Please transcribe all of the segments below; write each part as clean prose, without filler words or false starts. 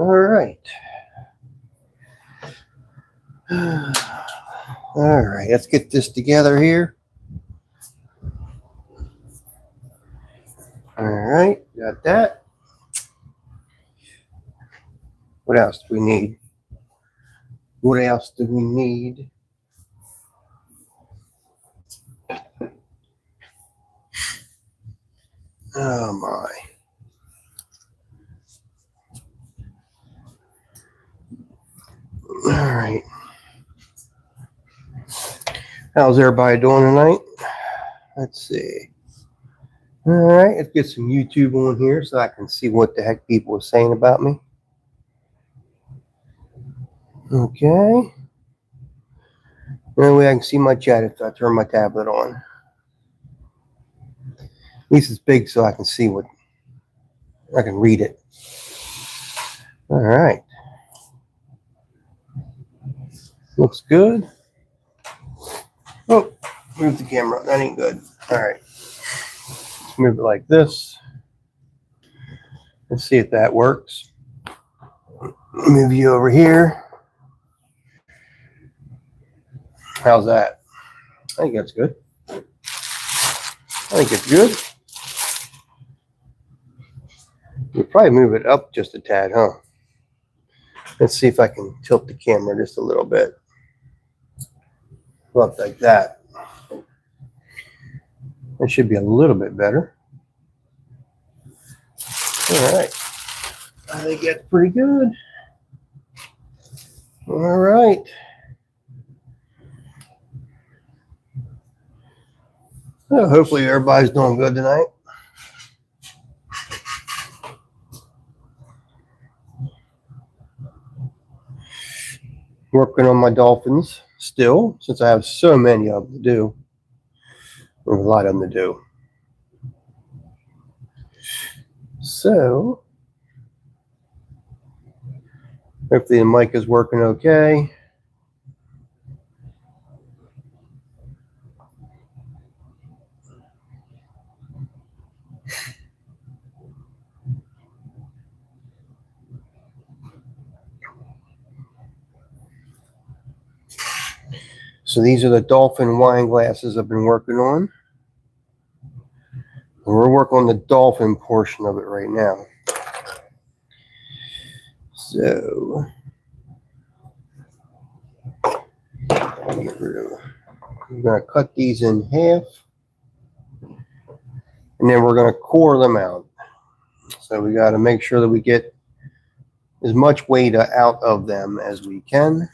All right. All right, let's get this together here. All right, got that. What else do we need? What else do we need? Oh my. All right. How's everybody doing tonight? Let's see. All right, let's get some YouTube on here so I can see what the heck people are saying about me. Okay. That way I can see my chat if I turn my tablet on. At least it's big so I can see what I can read it. All right. Looks good. Oh, move the camera. That ain't good. All right. Let's move it like this. Let's see if that works. Move you over here. How's that? I think that's good. I think it's good. We'll probably move it up just a tad, huh? Let's see if I can tilt the camera just a little bit. Up like that. That should be a little bit better. All right. I think that's pretty good. All right. Well, hopefully everybody's doing good tonight. Working on my dolphins still, since I have so many of them to do. There's a lot of them to do. So, hopefully the mic is working okay. So these are the dolphin wine glasses I've been working on. We're working on the dolphin portion of it right now. So, get rid of. We're going to cut these in half, and then we're going to core them out. So we got to make sure that we get as much weight out of them as we can.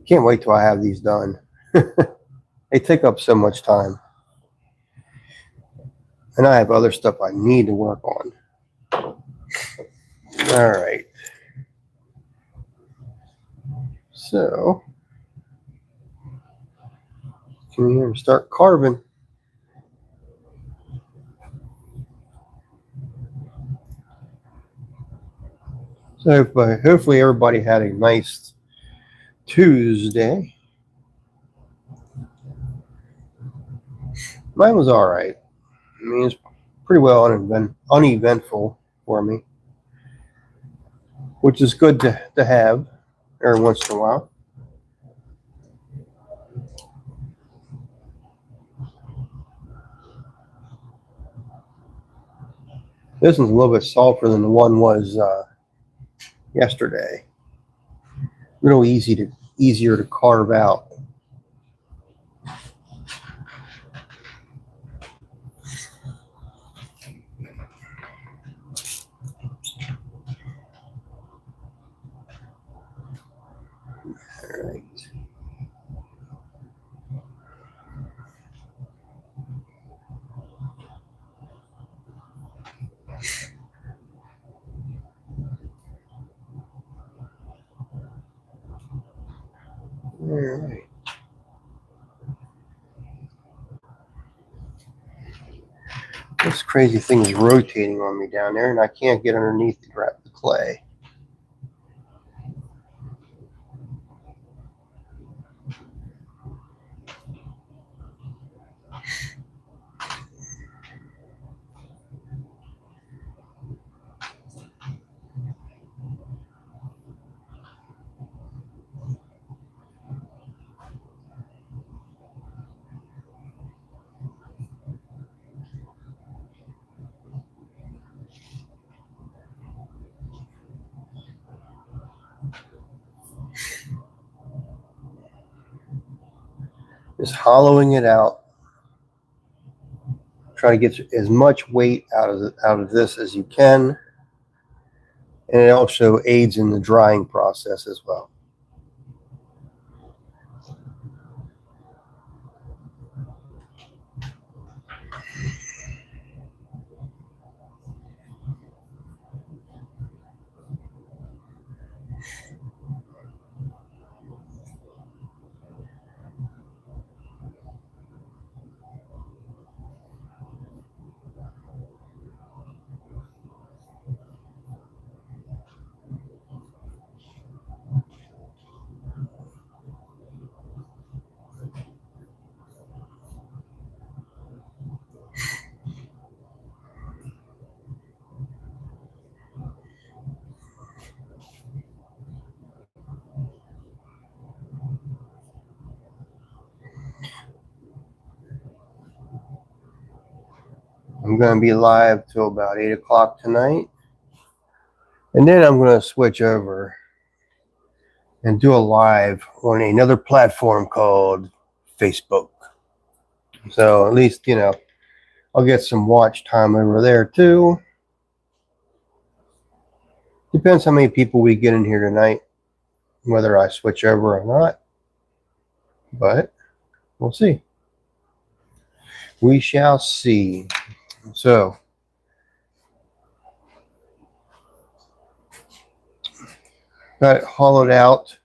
Can't wait till I have these done. They take up so much time. And I have other stuff I need to work on. All right. So, come here and start carving. So hopefully everybody had a nice Tuesday. Mine was all right. I mean, it's pretty well uneventful for me, which is good to have every once in a while. This one's a little bit softer than the one was yesterday. Real easier to carve out. All right. All right. This crazy thing is rotating on me down there, and I can't get underneath to grab the clay. Just hollowing it out. Try to get as much weight out of this as you can. And it also aids in the drying process as well. I'm going to be live till about 8 o'clock tonight. And then I'm going to switch over and do a live on another platform called Facebook. So at least, you know, I'll get some watch time over there too. Depends how many people we get in here tonight, whether I switch over or not. But we'll see. We shall see. So, got it hollowed out.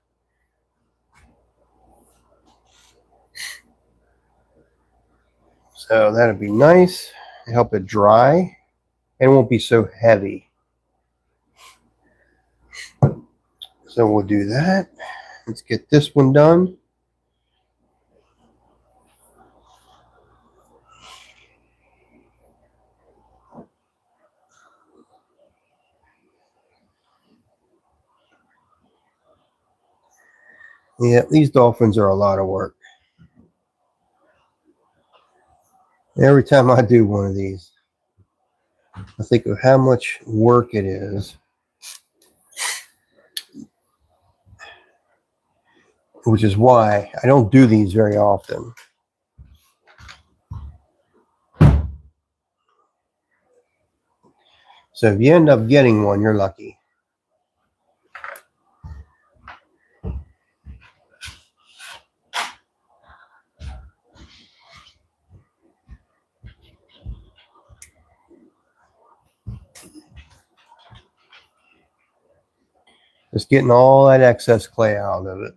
So that'll be nice. Help it dry. And it won't be so heavy. So we'll do that. Let's get this one done. Yeah, these dolphins are a lot of work. Every time I do one of these, I think of how much work it is, which is why I don't do these very often. So if you end up getting one, you're lucky. Just getting all that excess clay out of it.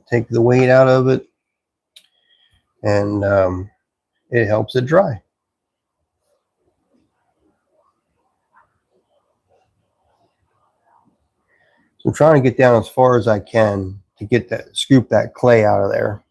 Take the weight out of it, and it helps it dry. So I'm trying to get down as far as I can to get that, scoop that clay out of there.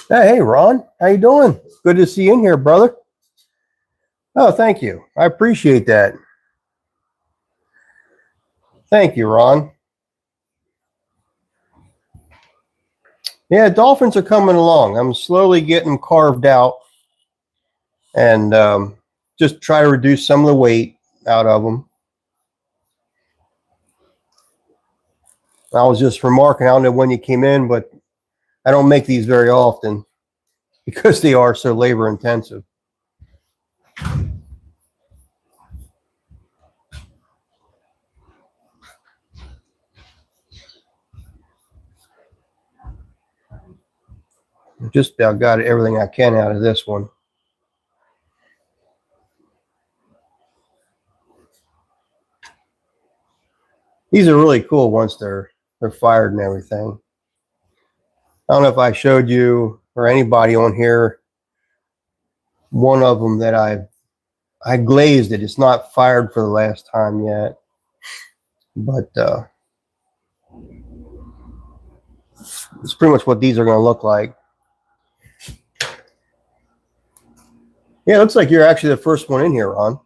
Hey, Ron, how you doing? Good to see you in here, brother. Oh, thank you. I appreciate that. Thank you, Ron. Yeah, dolphins are coming along. I'm slowly getting them carved out and just try to reduce some of the weight out of them. I was just remarking, I don't know when you came in, but I don't make these very often because they are so labor intensive. Just about got everything I can out of this one. These are really cool once they're fired and everything. I don't know if I showed you or anybody on here one of them that I I glazed it. It's not fired for the last time yet. But it's pretty much what these are going to look like. Yeah, it looks like you're actually the first one in here, Ron.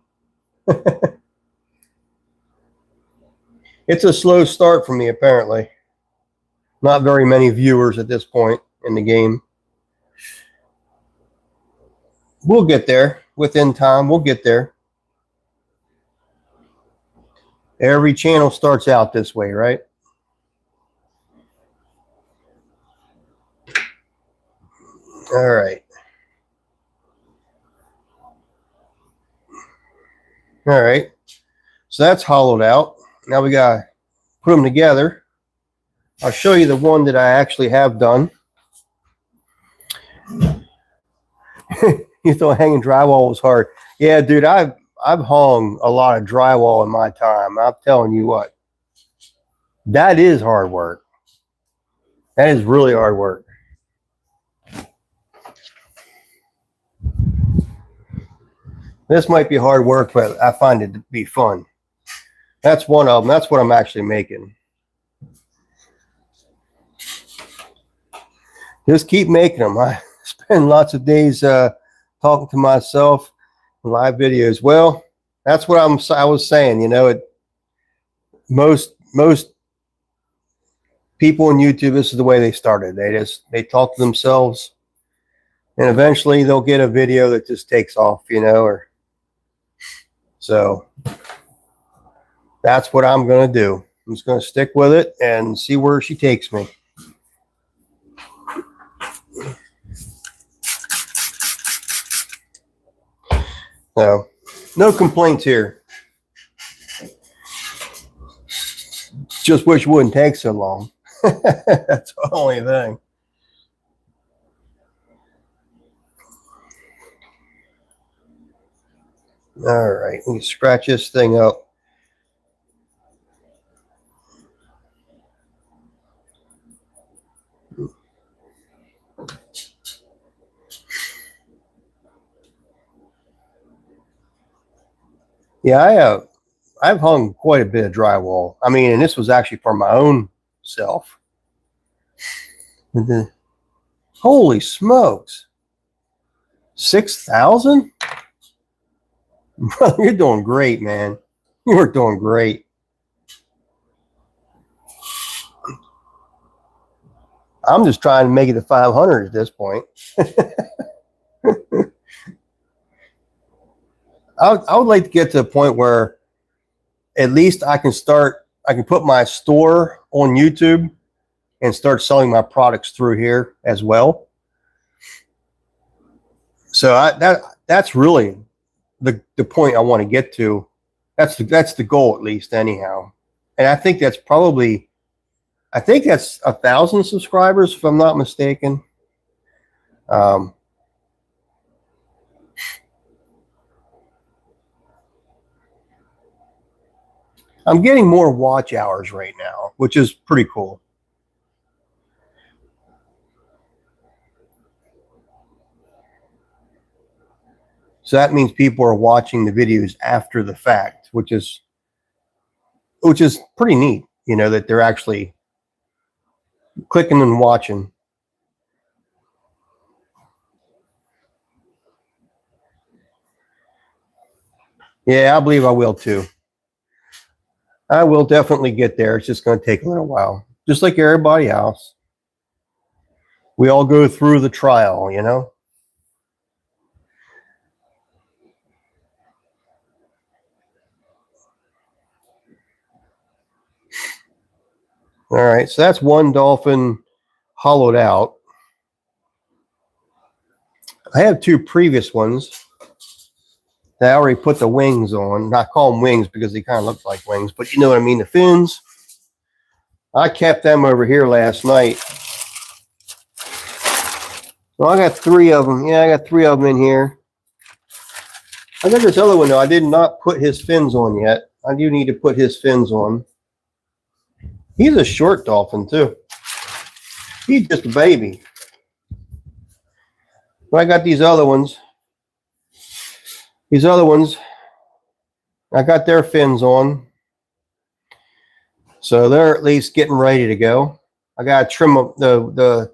It's a slow start for me, apparently. Not very many viewers at this point in the game. We'll get there. Within time, we'll get there. Every channel starts out this way, right? All right. All right. So that's hollowed out. Now we got to put them together. I'll show you the one that I actually have done. You thought hanging drywall was hard. Yeah, dude, I've hung a lot of drywall in my time. I'm telling you what. That is hard work. That is really hard work. This might be hard work, but I find it to be fun. That's one of them. That's what I'm actually making. Just keep making them. I spend lots of days talking to myself in live videos. Well, that's what I was saying. You know, most people on YouTube, this is the way they started. They talk to themselves, and eventually they'll get a video that just takes off. You know, so that's what I'm going to do. I'm just going to stick with it and see where she takes me. So, no complaints here. Just wish it wouldn't take so long. That's the only thing. All right, we can scratch this thing up. Yeah, I've hung quite a bit of drywall. I mean, and this was actually for my own self. Holy smokes. 6,000? You're doing great, man. You're doing great. I'm just trying to make it to 500 at this point. I would like to get to a point where at least I can put my store on YouTube and start selling my products through here as well. So that's really the point I want to get to. That's the goal, at least, anyhow. And I think that's 1,000 subscribers, if I'm not mistaken. I'm getting more watch hours right now, which is pretty cool. So that means people are watching the videos after the fact, which is pretty neat, you know, that they're actually clicking and watching. Yeah, I believe I will too. I will definitely get there. It's just going to take a little while, just like everybody else. We all go through the trial, you know. All right, so that's one dolphin hollowed out. I have two previous ones that I already put the wings on. I call them wings because they kind of look like wings, but you know what I mean, the fins. I kept them over here last night. Well, I got 3 of them. Yeah, I got 3 of them in here. I got this other one, though. I did not put his fins on yet. I do need to put his fins on. He's a short dolphin, too. He's just a baby. But I got these other ones. These other ones, I got their fins on, so they're at least getting ready to go. I got to trim up the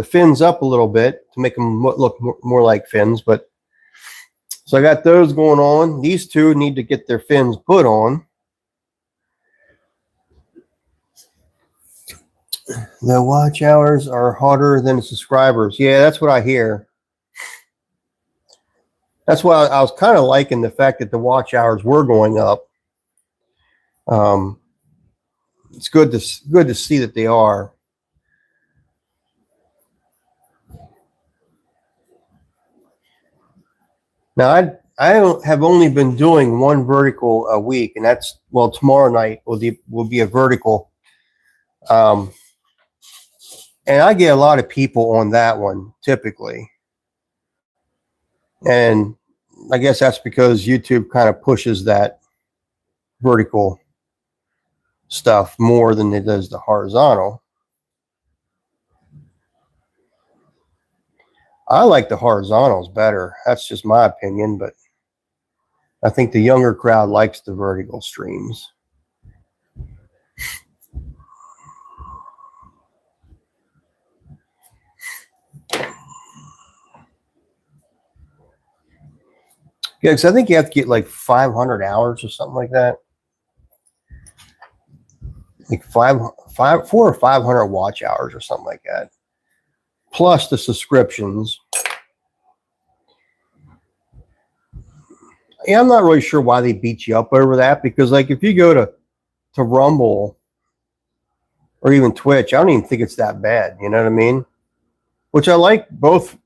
fins up a little bit to make them look more like fins. But so I got those going on. These two need to get their fins put on. The watch hours are harder than the subscribers. Yeah, that's what I hear. That's why I was kind of liking the fact that the watch hours were going up. It's good to see that they are. Now I have only been doing one vertical a week, and that's, well, tomorrow night will be a vertical. And I get a lot of people on that one typically, and I guess that's because YouTube kind of pushes that vertical stuff more than it does the horizontal. I like the horizontals better. That's just my opinion, but I think the younger crowd likes the vertical streams. Yeah, because I think you have to get like 500 hours or something like that. Like 400 or 500 watch hours or something like that. Plus the subscriptions. Yeah, I'm not really sure why they beat you up over that, because like if you go to Rumble or even Twitch, I don't even think it's that bad. You know what I mean? Which I like both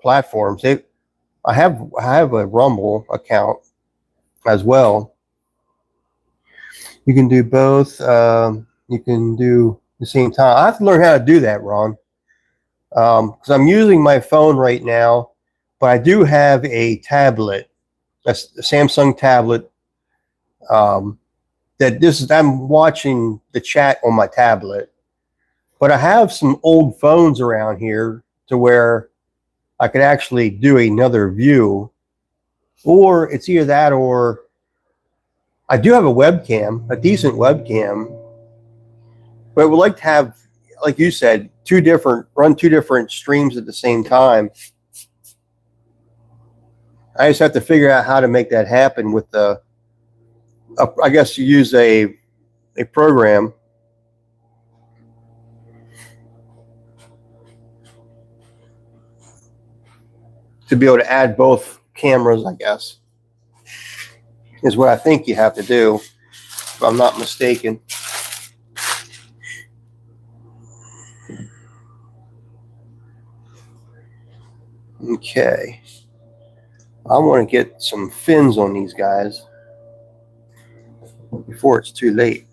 platforms. I have a Rumble account as well. You can do both. You can do the same time. I have to learn how to do that, Ron, because I'm using my phone right now, but I do have a tablet, a Samsung tablet. I'm watching the chat on my tablet, but I have some old phones around here to where I could actually do another view, or it's either that or I do have a webcam, a decent webcam, but I would like to have, like you said, run two different streams at the same time. I just have to figure out how to make that happen with I guess you use a program to be able to add both cameras, I guess, is what I think you have to do, if I'm not mistaken. Okay. I want to get some fins on these guys before it's too late.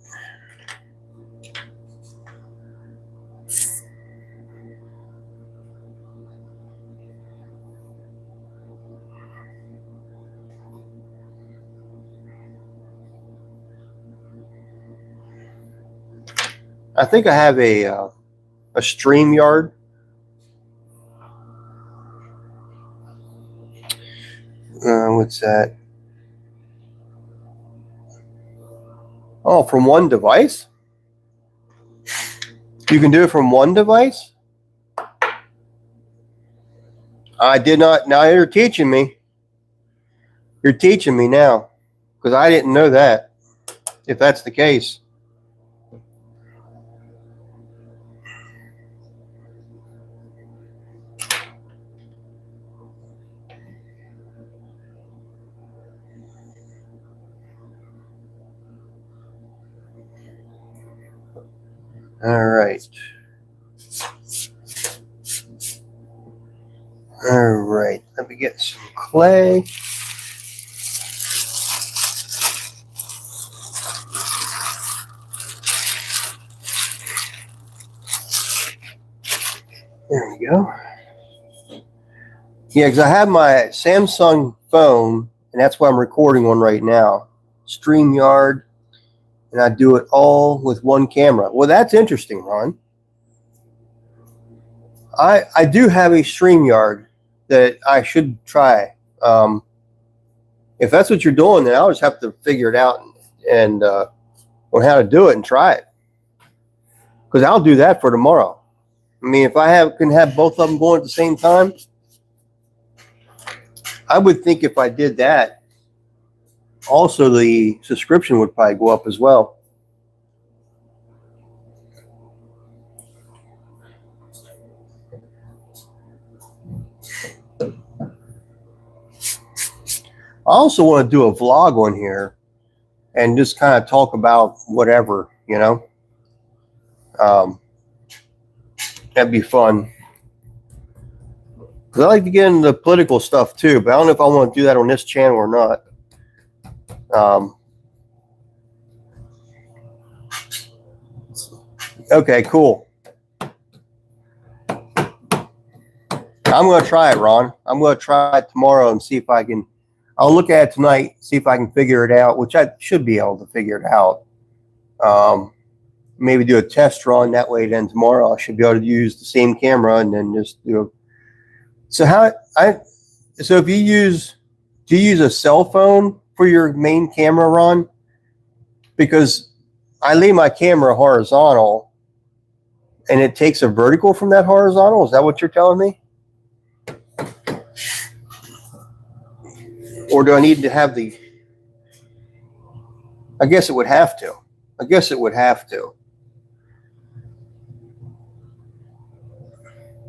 I think I have a StreamYard. What's that? Oh, from one device? You can do it from one device? I did not. Now you're teaching me. You're teaching me now, because I didn't know that, if that's the case. All right. All right. Let me get some clay. There we go. Yeah, because I have my Samsung phone, and that's what I'm recording on right now. StreamYard, and I do it all with one camera. Well, that's interesting, Ron. I do have a StreamYard that I should try. if that's what you're doing, then I'll just have to figure it out and on how to do it and try it. Because I'll do that for tomorrow. I mean, if I can have both of them going at the same time, I would think if I did that, also the subscription would probably go up as well. I also want to do a vlog on here and just kind of talk about whatever, you know. That'd be fun. Because I like to get into political stuff too, but I don't know if I want to do that on this channel or not. Okay, cool. I'm going to try it, Ron. I'm going to try it tomorrow and see if I can. I'll look at it tonight, see if I can figure it out, which I should be able to figure it out. Maybe do a test run that way. Then tomorrow I should be able to use the same camera and then just do. So if do you use a cell phone for your main camera, Ron? Because I lay my camera horizontal, and it takes a vertical from that horizontal. Is that what you're telling me? Or do I need to have the? I guess it would have to. I guess it would have to.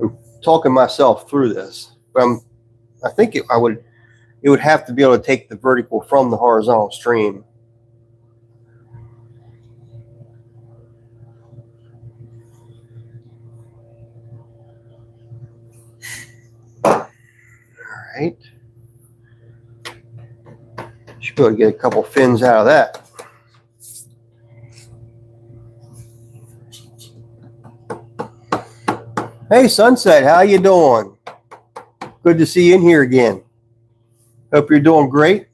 I'm talking myself through this, but I think it would have to be able to take the vertical from the horizontal stream. All right. Should be able to get a couple fins out of that. Hey, Sunset, how you doing? Good to see you in here again. Hope you're doing great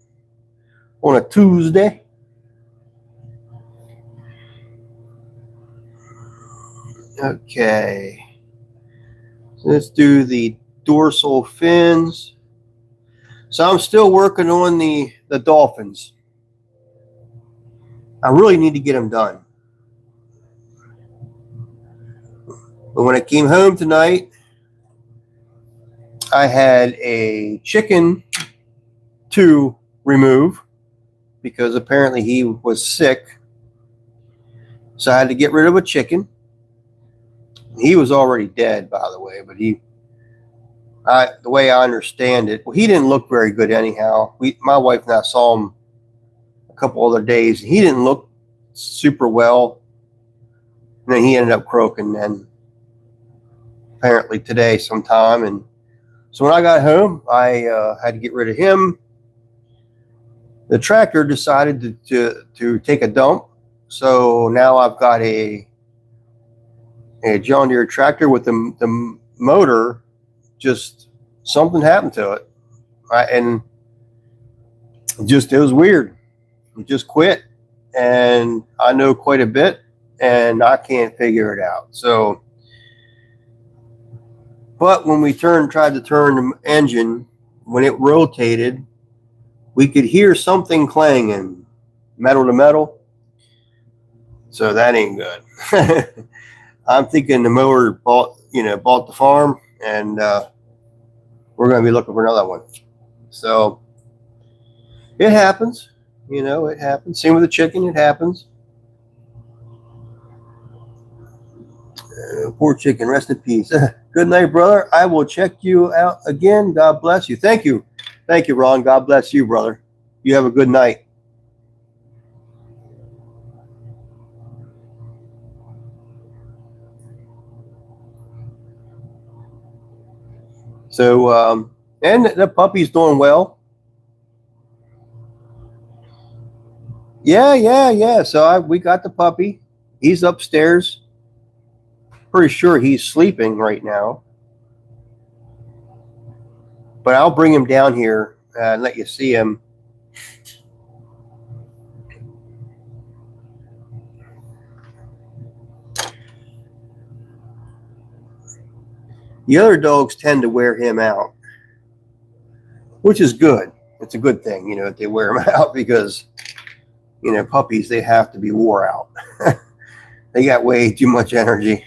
on a Tuesday. Okay. So let's do the dorsal fins. So I'm still working on the dolphins. I really need to get them done. But when I came home tonight, I had a chicken to remove because apparently he was sick. So I had to get rid of a chicken. He was already dead, by the way, but the way I understand it, well, he didn't look very good anyhow. My wife and I saw him a couple other days. He didn't look super well. And then he ended up croaking then apparently today sometime. And so when I got home, I had to get rid of him. The tractor decided to take a dump. So now I've got a John Deere tractor with the motor, just something happened to it. And it was weird. It just quit. And I know quite a bit and I can't figure it out. So, but when we tried to turn the engine, when it rotated, we could hear something clanging, metal to metal. So that ain't good. I'm thinking the mower bought the farm, and we're going to be looking for another one. So it happens, it happens. Same with the chicken, it happens. Poor chicken, rest in peace. Good night, brother. I will check you out again. God bless you. Thank you. Thank you, Ron. God bless you, brother. You have a good night. So, and the puppy's doing well. Yeah. So we got the puppy. He's upstairs. Pretty sure he's sleeping right now. But I'll bring him down here and let you see him. The other dogs tend to wear him out, which is good. it's a good thing, you know, that they wear them out because, you know, puppies, they have to be wore out. They got way too much energy.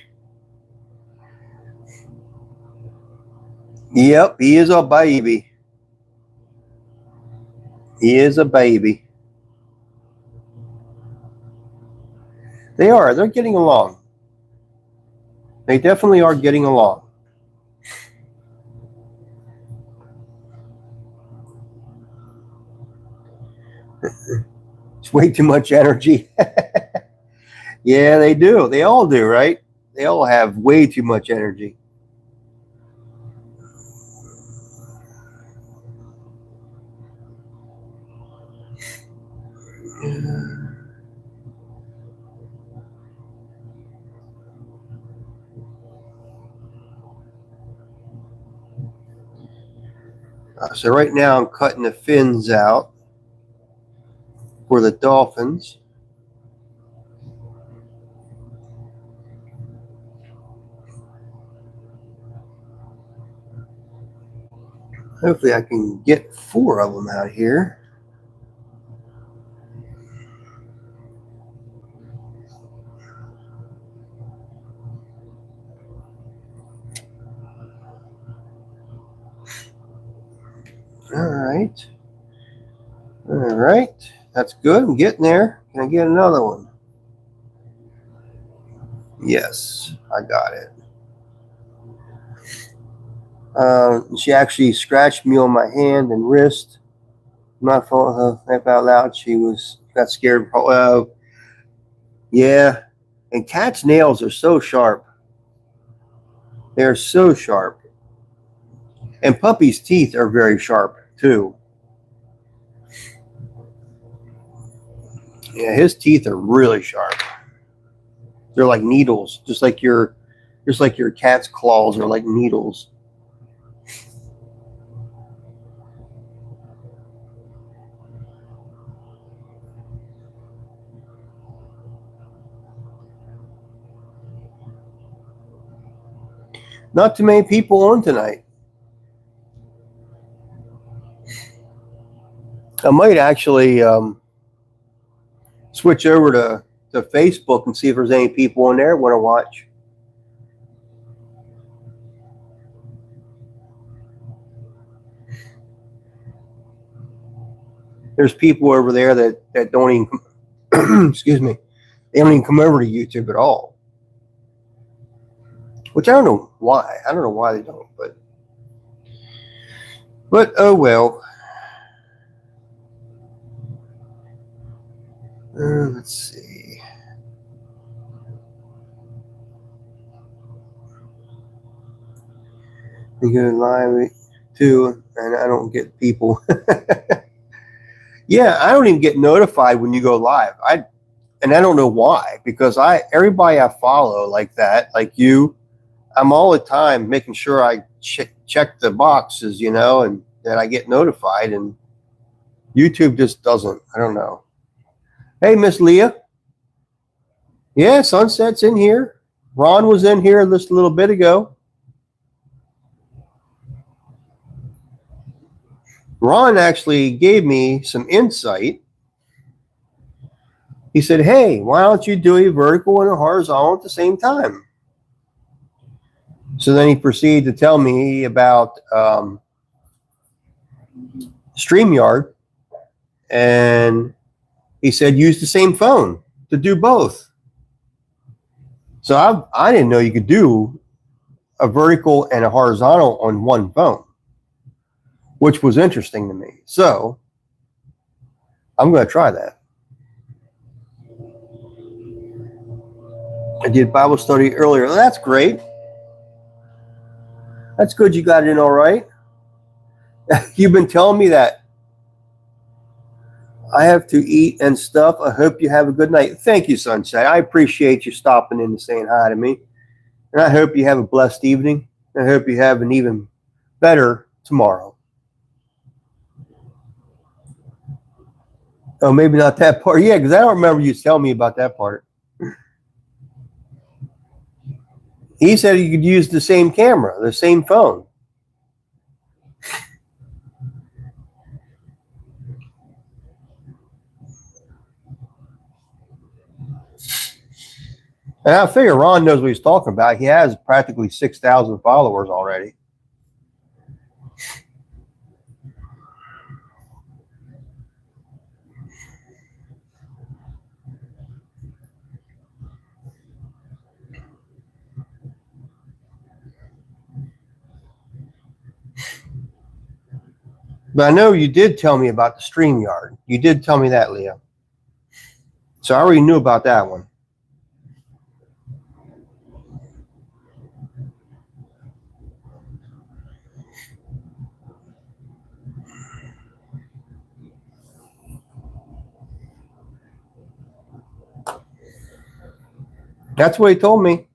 Yep, he is a baby. He is a baby. They are. They're getting along. They definitely are getting along. It's way too much energy. Yeah, they do. They all do, right? They all have way too much energy. So right now I'm cutting the fins out for the dolphins. Hopefully I can get 4 of them out here. All right. All right. That's good. I'm getting there. Can I get another one? Yes, I got it. She actually scratched me on my hand and wrist. My fault. Laugh out loud. She got scared. Yeah. And cats' nails are so sharp. They're so sharp. And puppies' teeth are very sharp too. Yeah, his teeth are really sharp. They're like needles, just like your cat's claws are like needles. Not too many people on tonight. I might actually switch over to Facebook and see if there's any people on there want to watch. There's people over there that don't even excuse me, they don't even come over to YouTube at all. Which I don't know why. I don't know why they don't, but oh well. Let's see. We go live too, and I don't get people. Yeah, I don't even get notified when you go live. I don't know why, because everybody I follow like that, like you, I'm all the time making sure I check the boxes, you know, and that I get notified, and YouTube just doesn't. I don't know. Hey, Miss Leah. Yeah, Sunset's in here. Ron was in here just a little bit ago. Ron actually gave me some insight. He said, hey, why don't you do a vertical and a horizontal at the same time? So then he proceeded to tell me about StreamYard, and he said use the same phone to do both. So I didn't know you could do a vertical and a horizontal on one phone, which was interesting to me. So I'm going to try that. I did Bible study earlier. That's great. That's good you got it in all right. You've been telling me that I have to eat and stuff. I hope you have a good night. Thank you, Sunset. I appreciate you stopping in and saying hi to me. And I hope you have a blessed evening. I hope you have an even better tomorrow. Oh, maybe not that part. Yeah, because I don't remember you telling me about that part. He said you could use the same camera, the same phone. And I figure Ron knows what he's talking about. He has practically 6,000 followers already. But I know you did tell me about the StreamYard. You did tell me that, Leo. So I already knew about that one. That's what he told me.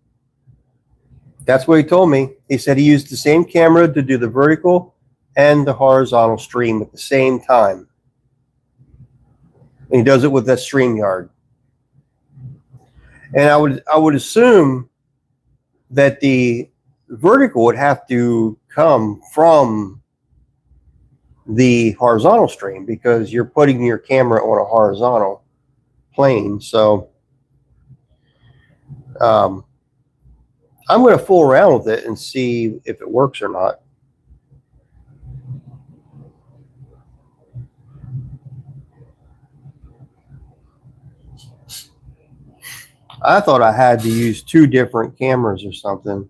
That's what he told me. He said he used the same camera to do the vertical and the horizontal stream at the same time. And he does it with that StreamYard. And I would assume that the vertical would have to come from the horizontal stream because you're putting your camera on a horizontal plane. So I'm going to fool around with it and see if it works or not. I thought I had to use 2 different cameras or something.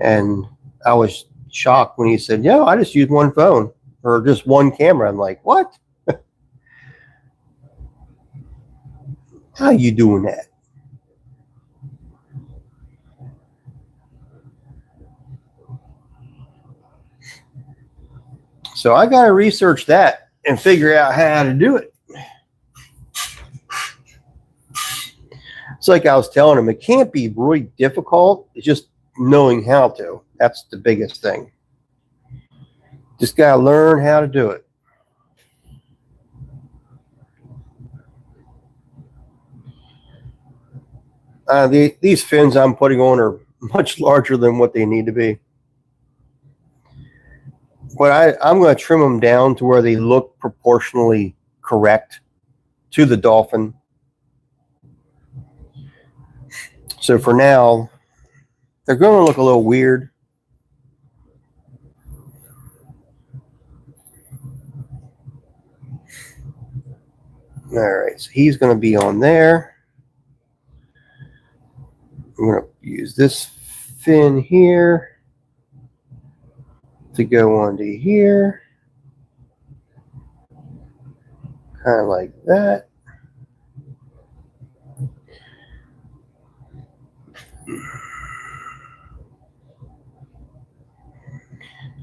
And I was shocked when he said, yeah, I just use one phone or just one camera. I'm like, what? How are you doing that? So I got to research that and figure out how to do it. It's like I was telling him, it can't be really difficult. It's just knowing how to. That's the biggest thing. Just got to learn how to do it. These fins I'm putting on are much larger than what they need to be. But I'm going to trim them down to where they look proportionally correct to the dolphin. So for now, they're going to look a little weird. All right, so he's going to be on there. I'm going to use this fin here to go onto here. Kind of like that.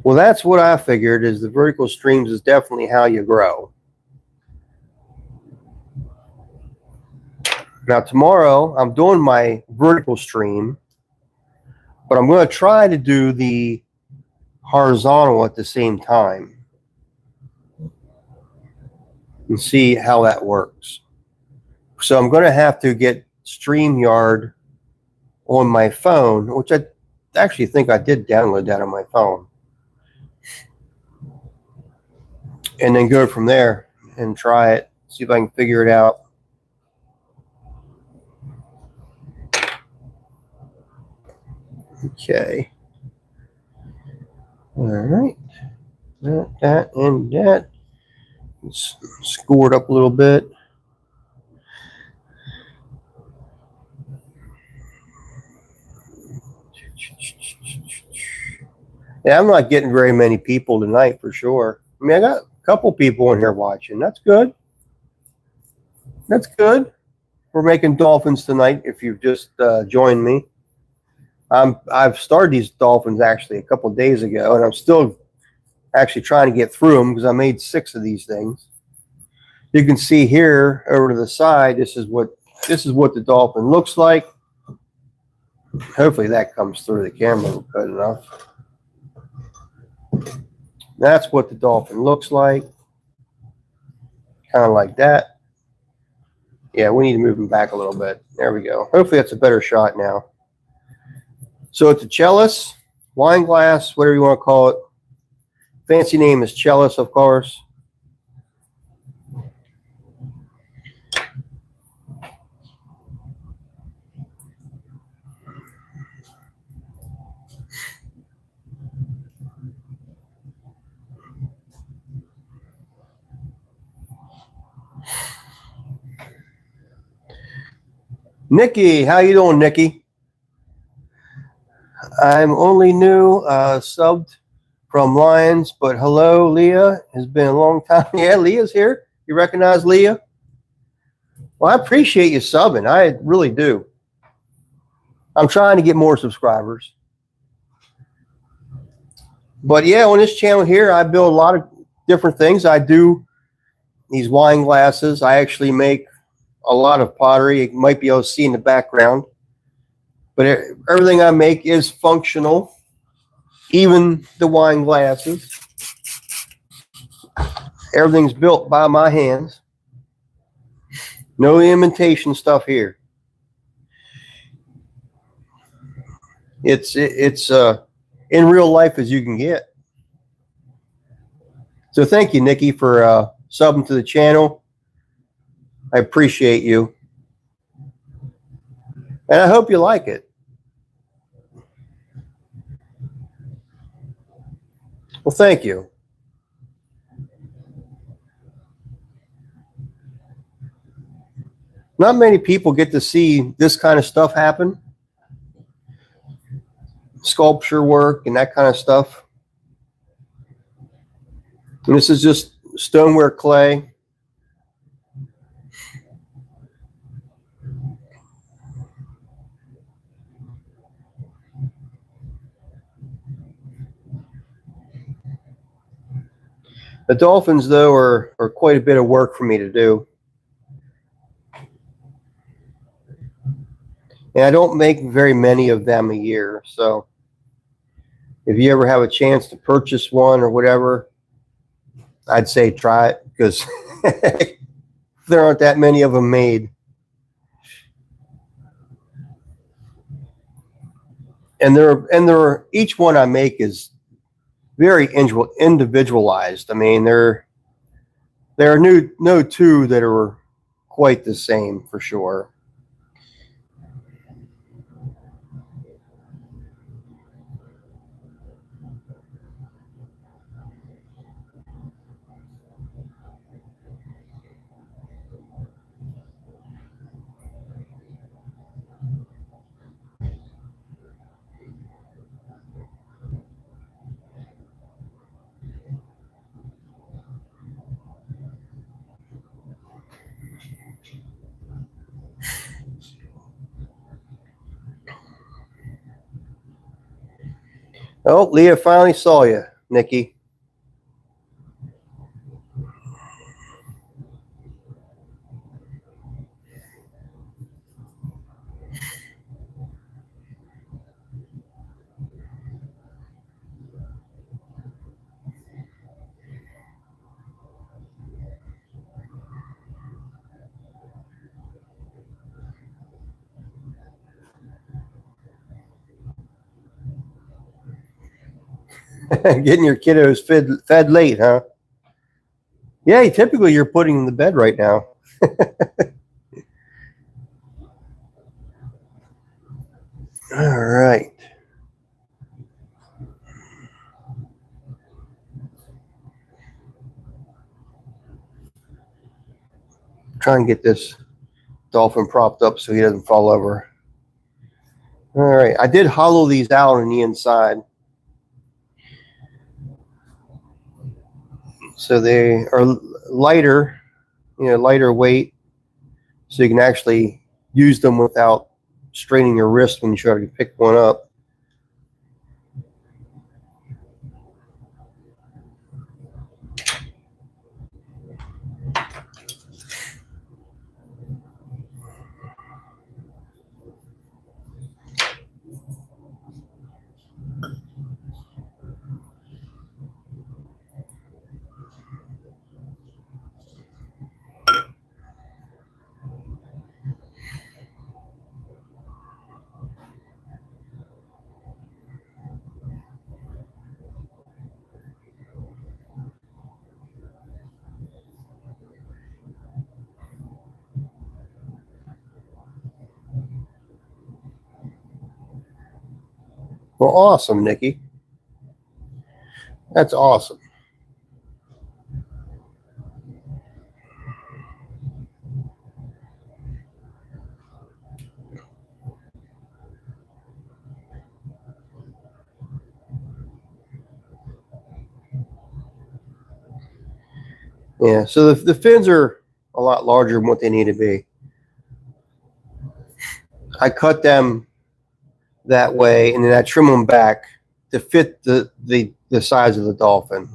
Well, that's what I figured is the vertical streams is definitely how you grow. Now tomorrow I'm doing my vertical stream, but I'm going to try to do the horizontal at the same time and see how that works. So I'm going to have to get StreamYard on my phone, which I actually think I did download that on my phone. And then go from there and try it, see if I can figure it out. Okay. All right. That and that. Score it up a little bit. Yeah, I'm not getting very many people tonight for sure. I mean, I got a couple people in here watching. That's good. That's good. We're making dolphins tonight if you've just joined me. I've started these dolphins actually a couple days ago, and I'm still actually trying to get through them because I made 6 of these things. You can see here over to the side, this is what the dolphin looks like. Hopefully that comes through the camera good enough. That's what the dolphin looks like. Kind of like that. Yeah, we need to move him back a little bit. There we go. Hopefully that's a better shot now. So it's a chelys, wine glass, whatever you want to call it. Fancy name is chelys, of course. Nikki, how you doing, Nikki? I'm only new, subbed from Lions, but hello, Leah. It's been a long time. Yeah, Leah's here. You recognize Leah? Well, I appreciate you subbing. I really do. I'm trying to get more subscribers. But yeah, on this channel here, I build a lot of different things. I do these wine glasses. I actually make a lot of pottery. You might be able to see in the background. But everything I make is functional, even the wine glasses. Everything's built by my hands. No imitation stuff here. It's in real life as you can get. So thank you, Nikki, for subbing to the channel. I appreciate you. And I hope you like it. Well, thank you. Not many people get to see this kind of stuff happen. Sculpture work and that kind of stuff. And this is just stoneware clay. The dolphins, though, are quite a bit of work for me to do. And I don't make very many of them a year. So if you ever have a chance to purchase one or whatever, I'd say try it, because there aren't that many of them made. And they're each one I make is very individualized. I mean, there are no two that are quite the same for sure. Oh, Leah finally saw you, Nikki. Getting your kiddos fed late, huh? Yeah, typically you're putting them to bed right now. All right. Try and get this dolphin propped up so he doesn't fall over. All right. I did hollow these out on the inside, so they are lighter, lighter weight, so you can actually use them without straining your wrist when you try to pick one up. Well, awesome, Nikki. That's awesome. Yeah, so the fins are a lot larger than what they need to be. I cut them that way, and then I trim them back to fit the size of the dolphin.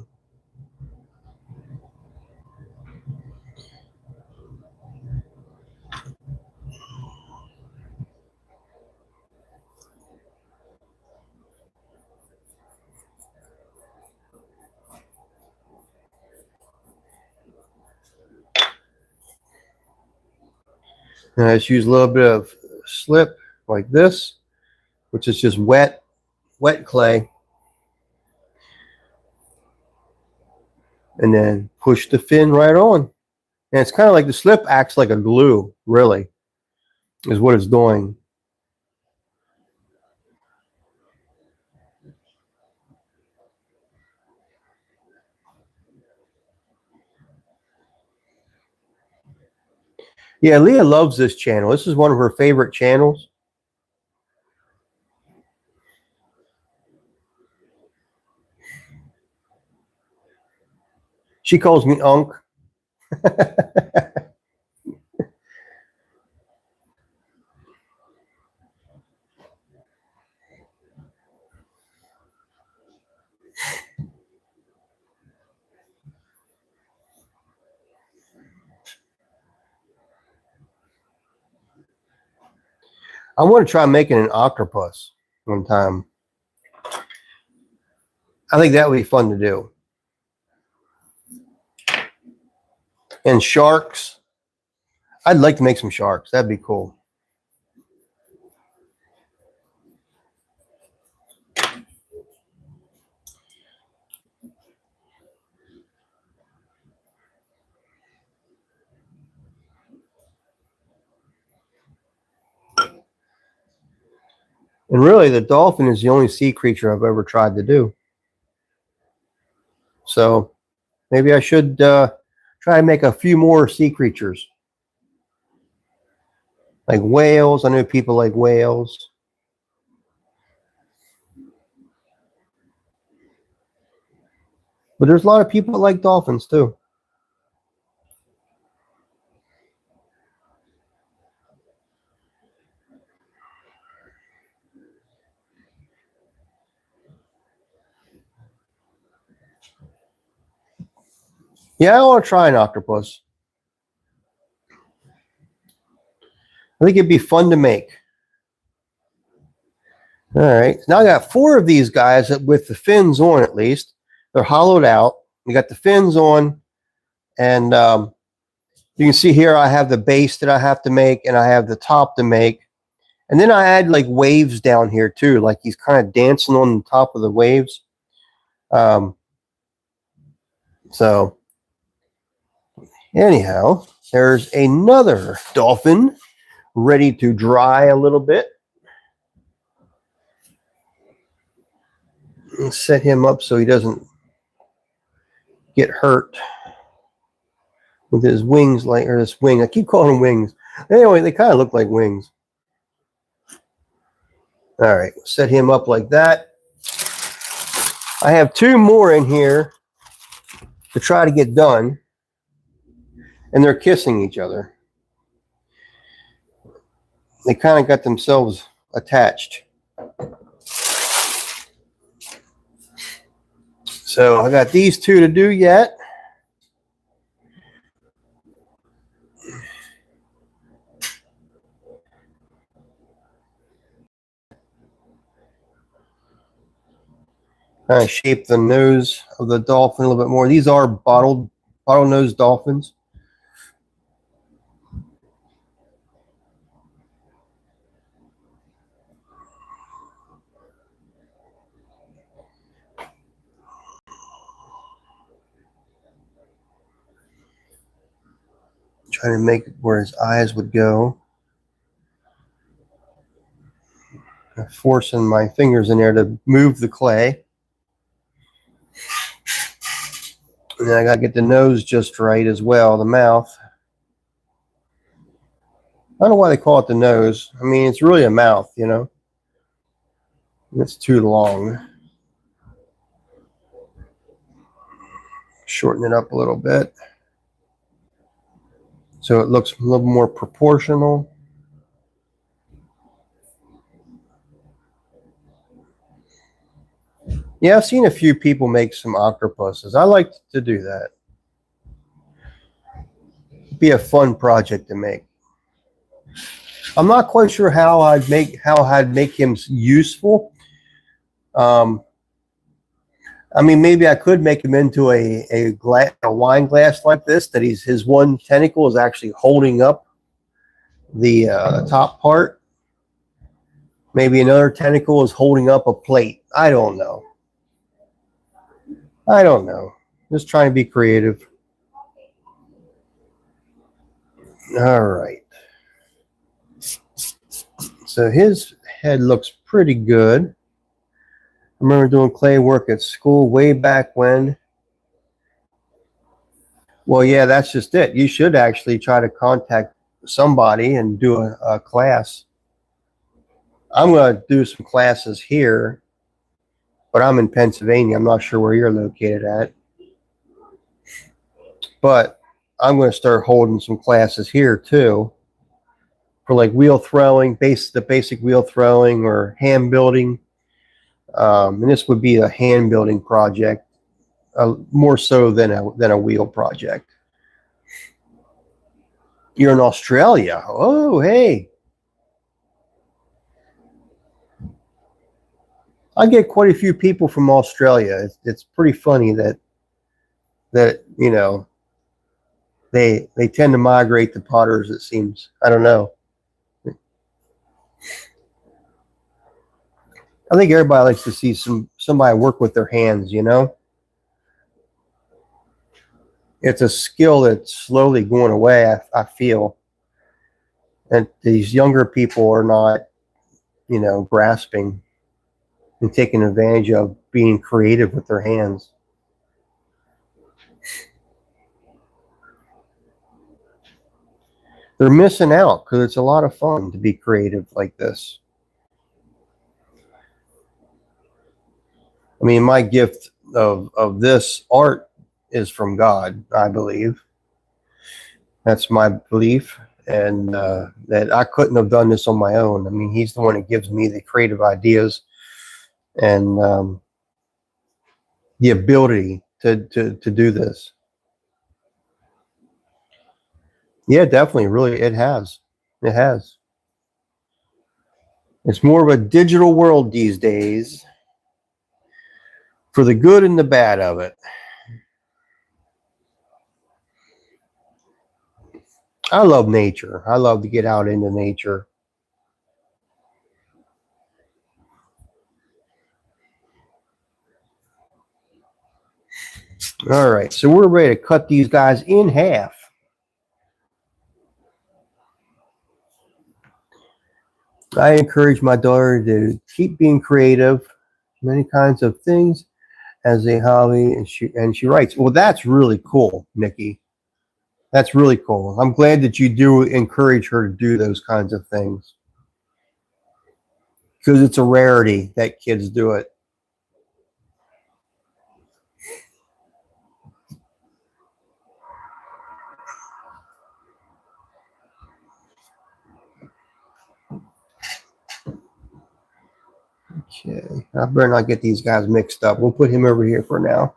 And I just use a little bit of slip like this, which is just wet clay, and then push the fin right on. And it's kind of like the slip acts like a glue, really, is what it's doing. Yeah, Leah loves this channel. This is one of her favorite channels. She calls me Unc. I want to try making an octopus one time. I think that would be fun to do. And sharks. I'd like to make some sharks. That'd be cool. And really, the dolphin is the only sea creature I've ever tried to do. So maybe I should try to make a few more sea creatures. Like whales. I know people like whales. But there's a lot of people that like dolphins too. Yeah, I want to try an octopus. I think it'd be fun to make. All right. Now I got 4 of these guys with the fins on at least. They're hollowed out. We got the fins on. And you can see here I have the base that I have to make, and I have the top to make. And then I add like waves down here too. Like he's kind of dancing on the top of the waves. So anyhow, there's another dolphin ready to dry a little bit. Let's set him up so he doesn't get hurt with his wings, like, or this wing. I keep calling them wings. Anyway, they kind of look like wings. All right, set him up like that. I have 2 more in here to try to get done, and they're kissing each other. They kind of got themselves attached. So I got these 2 to do yet. Kind of shape the nose of the dolphin a little bit more. These are bottlenose dolphins. Trying to make where his eyes would go. I'm forcing my fingers in there to move the clay. And then I got to get the nose just right as well, the mouth. I don't know why they call it the nose. I mean, it's really a mouth, you know. It's too long. Shorten it up a little bit. so it looks a little more proportional. Yeah, I've seen a few people make some octopuses. I like to do that. It'd be a fun project to make. I'm not quite sure how I'd make him useful. Um, I mean, maybe I could make him into a wine glass like this. That his one tentacle is actually holding up the top part. Maybe another tentacle is holding up a plate. I don't know. Just trying to be creative. All right. So his head looks pretty good. I remember doing clay work at school way back when. Well, yeah, that's just it. You should actually try to contact somebody and do a class. I'm going to do some classes here, but I'm in Pennsylvania. I'm not sure where you're located at. But I'm going to start holding some classes here too for like wheel throwing, the basic wheel throwing or hand building. And this would be a hand building project, more so than a wheel project. You're in Australia. Oh, hey. I get quite a few people from Australia. It's pretty funny that you know they tend to migrate to potters. It seems. I don't know. I think everybody likes to see somebody work with their hands. You know, it's a skill that's slowly going away. I feel, and these younger people are not, grasping and taking advantage of being creative with their hands. They're missing out because it's a lot of fun to be creative like this. I mean, my gift of this art is from God, I believe. That's my belief, and that I couldn't have done this on my own. I mean, He's the one that gives me the creative ideas and the ability to do this. Yeah, definitely, really, it has. It has. It's more of a digital world these days, for the good and the bad of it. I love nature. I love to get out into nature. All right, so we're ready to cut these guys in half. I encourage my daughter to keep being creative, many kinds of things as a hobby, and she writes. Well, that's really cool, Nikki. That's really cool. I'm glad that you do encourage her to do those kinds of things because it's a rarity that kids do it. Okay, I better not get these guys mixed up. We'll put him over here for now.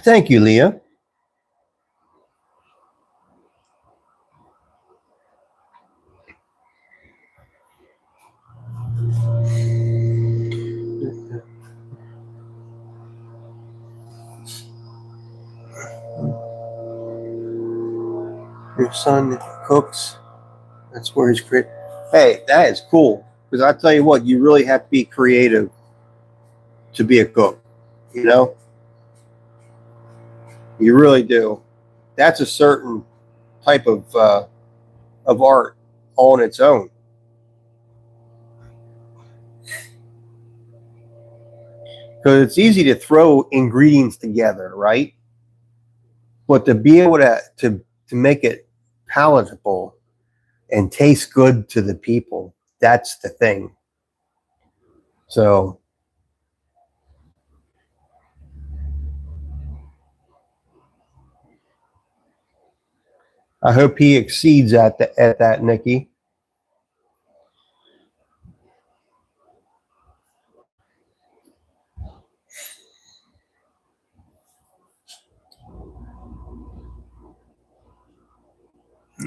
Thank you, Leah. Your son cooks. That's where he's creative. Hey, that is cool. Because I tell you what, you really have to be creative to be a cook. You know, you really do. That's a certain type of art on its own. Because it's easy to throw ingredients together, right? But to be able to make it palatable and taste good to the people, that's the thing. So I hope he exceeds at that, Nikki.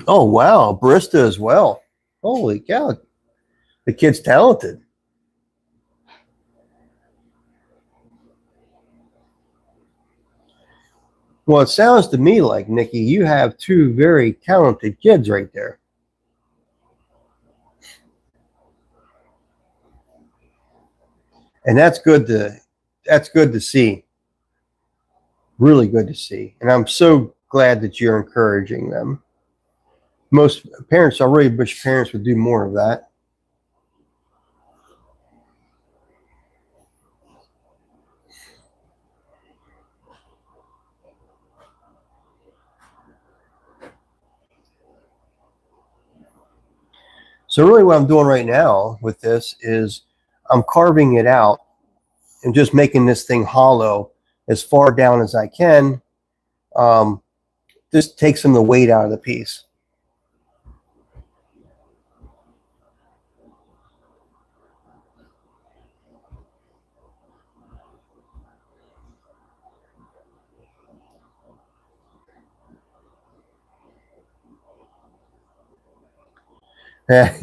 Oh wow, barista as well. Holy cow, the kid's talented. Well, it sounds to me like, Nikki, you have two very talented kids right there. And that's good to see. Really good to see. And I'm so glad that you're encouraging them. Most parents, I really wish parents would do more of that. So really what I'm doing right now with this is I'm carving it out and just making this thing hollow as far down as I can. This takes some of the weight out of the piece.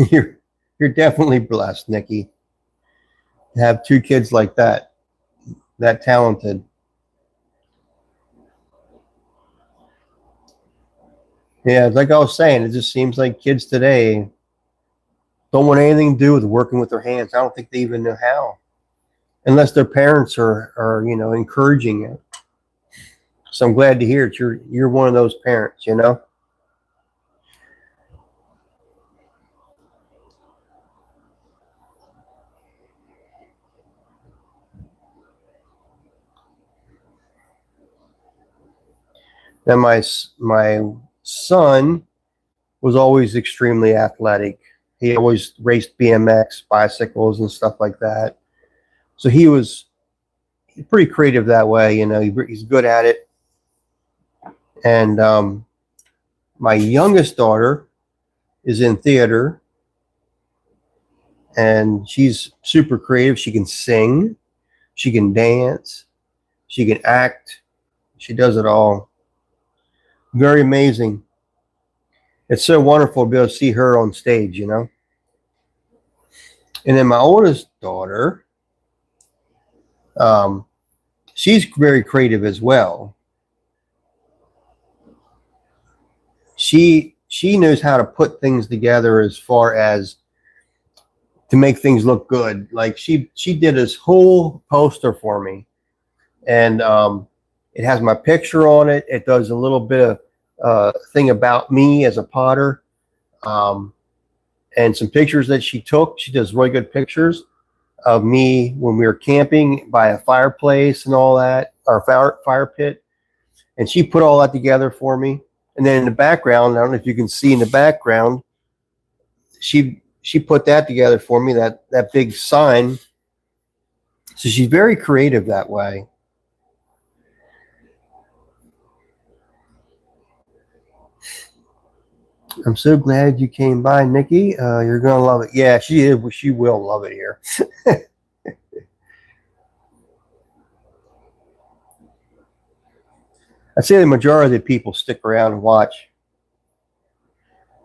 You're definitely blessed, Nikki, to have two kids like that talented. Yeah, like I was saying, it just seems like kids today don't want anything to do with working with their hands. I don't think they even know how, unless their parents are encouraging it. So I'm glad to hear it. You're one of those parents, you know. Then my son was always extremely athletic. He always raced BMX, bicycles, and stuff like that. So he's pretty creative that way. You know, he's good at it. And my youngest daughter is in theater, and she's super creative. She can sing, she can dance, she can act. She does it all. Very amazing. It's so wonderful to be able to see her on stage, you know. And then my oldest daughter, she's very creative as well. She knows how to put things together as far as to make things look good. Like she did this whole poster for me, and it has my picture on it. It does a little bit of thing about me as a potter, and some pictures that she took. She does really good pictures of me when we were camping by a fireplace and all that, our fire pit. And she put all that together for me. And then in the background, I don't know if you can see in the background, she put that together for me, that big sign. So she's very creative that way. I'm so glad you came by, Nikki. You're gonna love it. Yeah, she is. She will love it here. I'd say the majority of the people stick around and watch.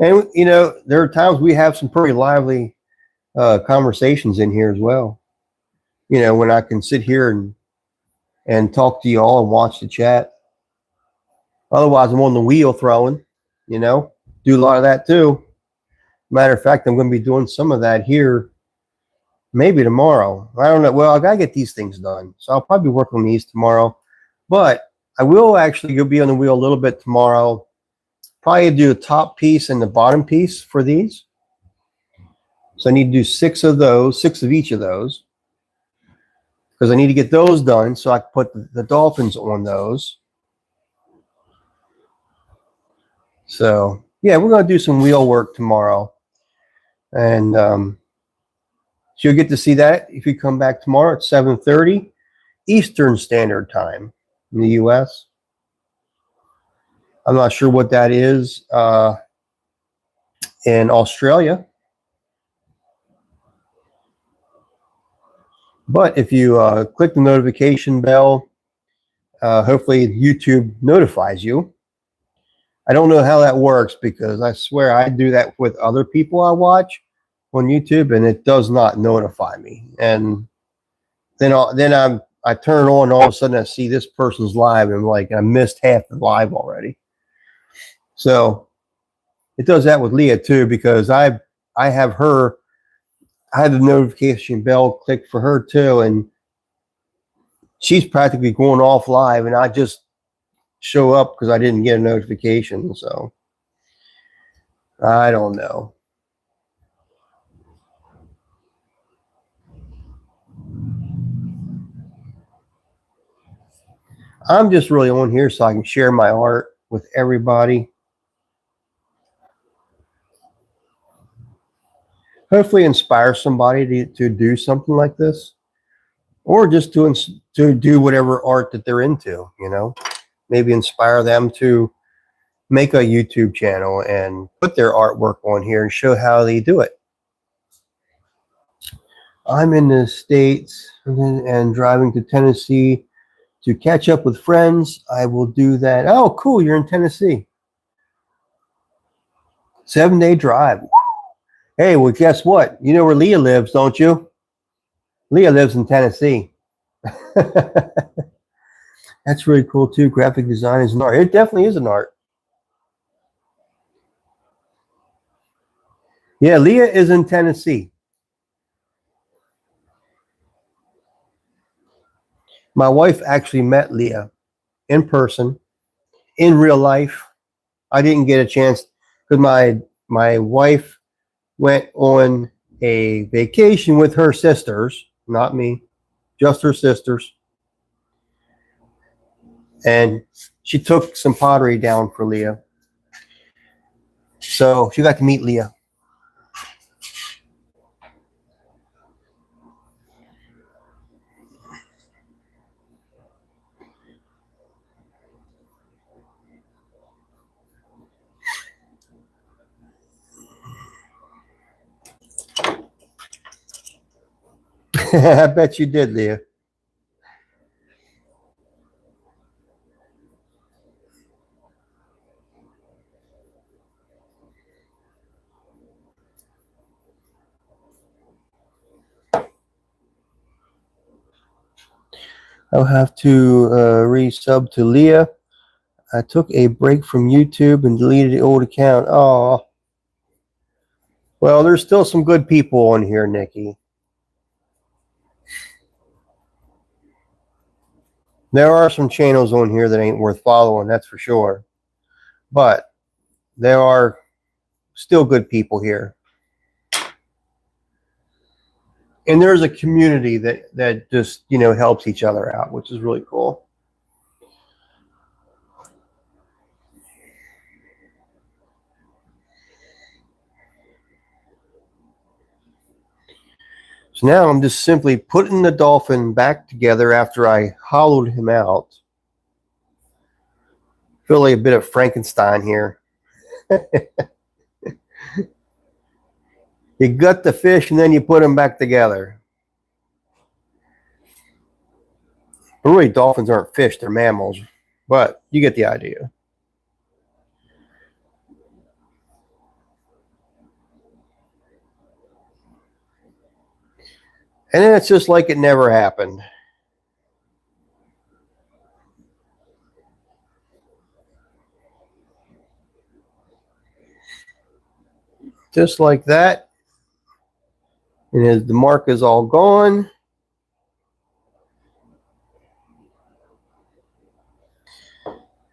And you know, there are times we have some pretty lively conversations in here as well. You know, when I can sit here and talk to you all and watch the chat. Otherwise, I'm on the wheel throwing. You know, do a lot of that too. Matter of fact, I'm going to be doing some of that here maybe tomorrow. I don't know. Well, I got to get these things done. So I'll probably be working on these tomorrow. But I will actually be on the wheel a little bit tomorrow. Probably do a top piece and the bottom piece for these. So I need to do 6 of those, 6 of each of those. because I need to get those done so I can put the dolphins on those. So yeah, we're going to do some wheel work tomorrow, and so you'll get to see that if you come back tomorrow at 7:30 Eastern Standard Time in the U.S. I'm not sure what that is in Australia, but if you click the notification bell, hopefully YouTube notifies you. I don't know how that works because I swear I do that with other people I watch on YouTube and it does not notify me. And then I turn it on and all of a sudden I see this person's live and I'm like, I missed half the live already. So it does that with Leah too, because I have her, I had the notification bell clicked for her too, and she's practically going off live and I just show up because I didn't get a notification. So I don't know. I'm just really on here so I can share my art with everybody. Hopefully inspire somebody to do something like this, or just to do whatever art that they're into, you know. Maybe inspire them to make a YouTube channel and put their artwork on here and show how they do it. I'm in the States and driving to Tennessee to catch up with friends. I will do that. Oh, cool. You're in Tennessee. 7-day drive. Hey, well, guess what? You know where Leah lives, don't you? Leah lives in Tennessee. That's really cool, too. Graphic design is an art. It definitely is an art. Yeah, Leah is in Tennessee. My wife actually met Leah in person, in real life. I didn't get a chance because my wife went on a vacation with her sisters, not me, just her sisters. And she took some pottery down for Leah. So she got to meet Leah. I bet you did, Leah. I'll have to resub to Leah. I took a break from YouTube and deleted the old account. Oh, well, there's still some good people on here, Nikki. There are some channels on here that ain't worth following, that's for sure. But there are still good people here. And there's a community that just, you know, helps each other out, which is really cool. So now I'm just simply putting the dolphin back together after I hollowed him out. Feel like a bit of Frankenstein here. You gut the fish and then you put them back together. But really, dolphins aren't fish, they're mammals. But you get the idea. And then it's just like it never happened. Just like that. And as the mark is all gone,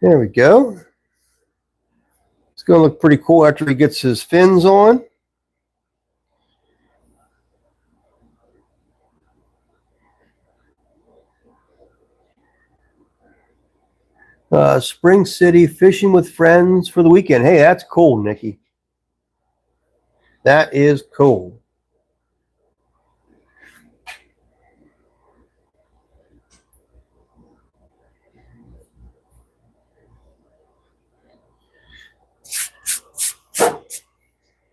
there we go. It's going to look pretty cool after he gets his fins on. Spring City fishing with friends for the weekend. Hey, that's cool, Nikki. That is cool.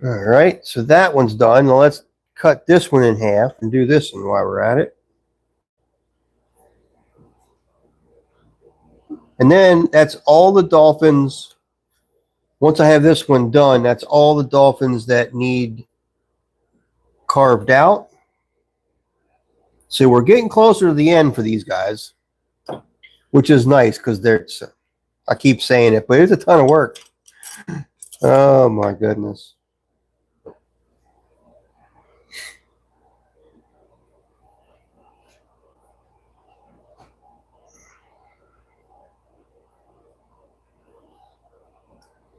All right, so that one's done. Now let's cut this one in half and do this one while we're at it. And then that's all the dolphins. Once I have this one done, that's all the dolphins that need carved out. So we're getting closer to the end for these guys, which is nice because I keep saying it, but it's a ton of work. Oh my goodness.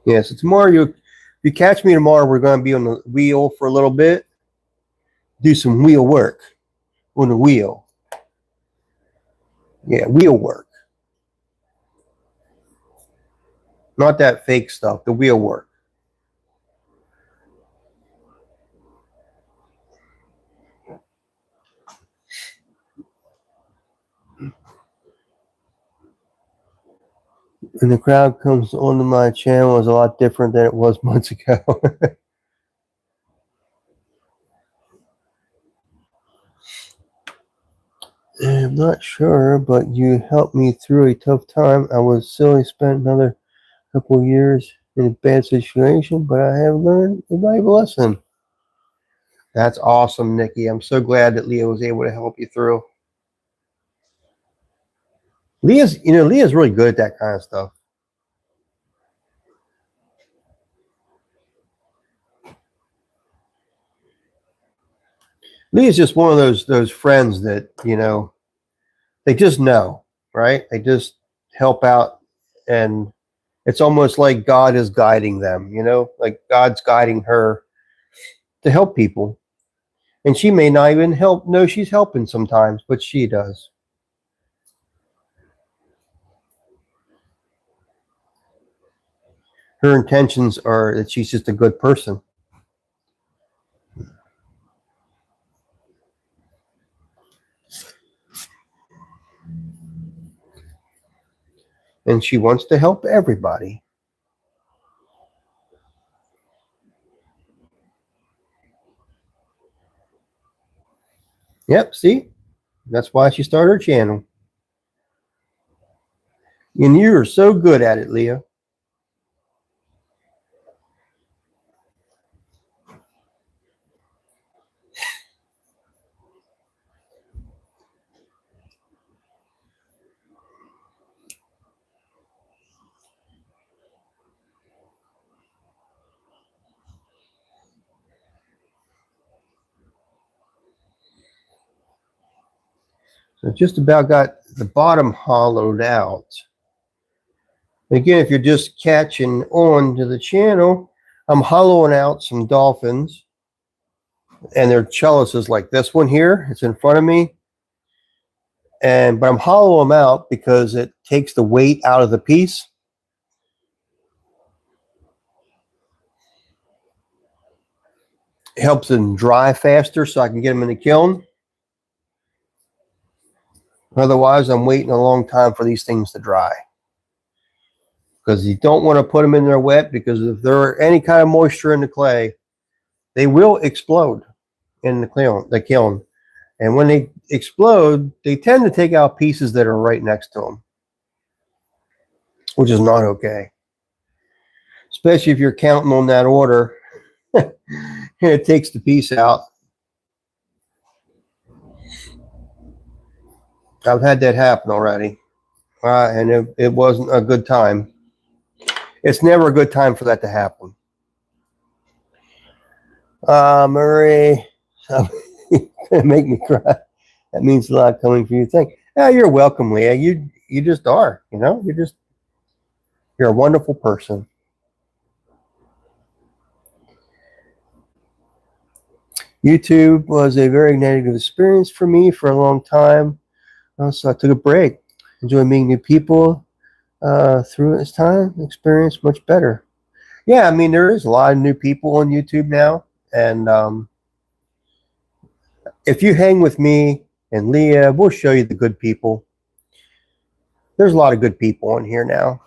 Yeah, so tomorrow, if you catch me tomorrow, we're going to be on the wheel for a little bit. Do some wheel work on the wheel. Yeah, wheel work. Not that fake stuff, the wheel work. And the crowd comes onto my channel is a lot different than it was months ago. I'm not sure, but you helped me through a tough time. I was silly, spent another couple of years in a bad situation, but I have learned a valuable lesson. That's awesome, Nikki. I'm so glad that Leah was able to help you through. Leah's really good at that kind of stuff. Leah's just one of those friends that, they just know, right? They just help out, and it's almost like God is guiding them, like God's guiding her to help people. And she may not even know she's helping sometimes, but she does. Her intentions are that she's just a good person. And she wants to help everybody. Yep, see? That's why she started her channel. And you are so good at it, Leah. So just about got the bottom hollowed out. Again, if you're just catching on to the channel, I'm hollowing out some dolphins. And they're trellises like this one here. It's in front of me. But I'm hollowing them out because it takes the weight out of the piece. It helps them dry faster so I can get them in the kiln. Otherwise, I'm waiting a long time for these things to dry. Because you don't want to put them in there wet, because if there are any kind of moisture in the clay, they will explode in the kiln. And when they explode, they tend to take out pieces that are right next to them, which is not okay. Especially if you're counting on that order and it takes the piece out. I've had that happen already. And it wasn't a good time. It's never a good time for that to happen. Murray, gonna make me cry. That means a lot coming from you. You're welcome, Leah. You just are. You're a wonderful person. YouTube was a very negative experience for me for a long time. So I took a break. Enjoy meeting new people. through its time, experience much better. Yeah, I mean, there is a lot of new people on YouTube now. And if you hang with me and Leah, we'll show you the good people. There's a lot of good people on here now.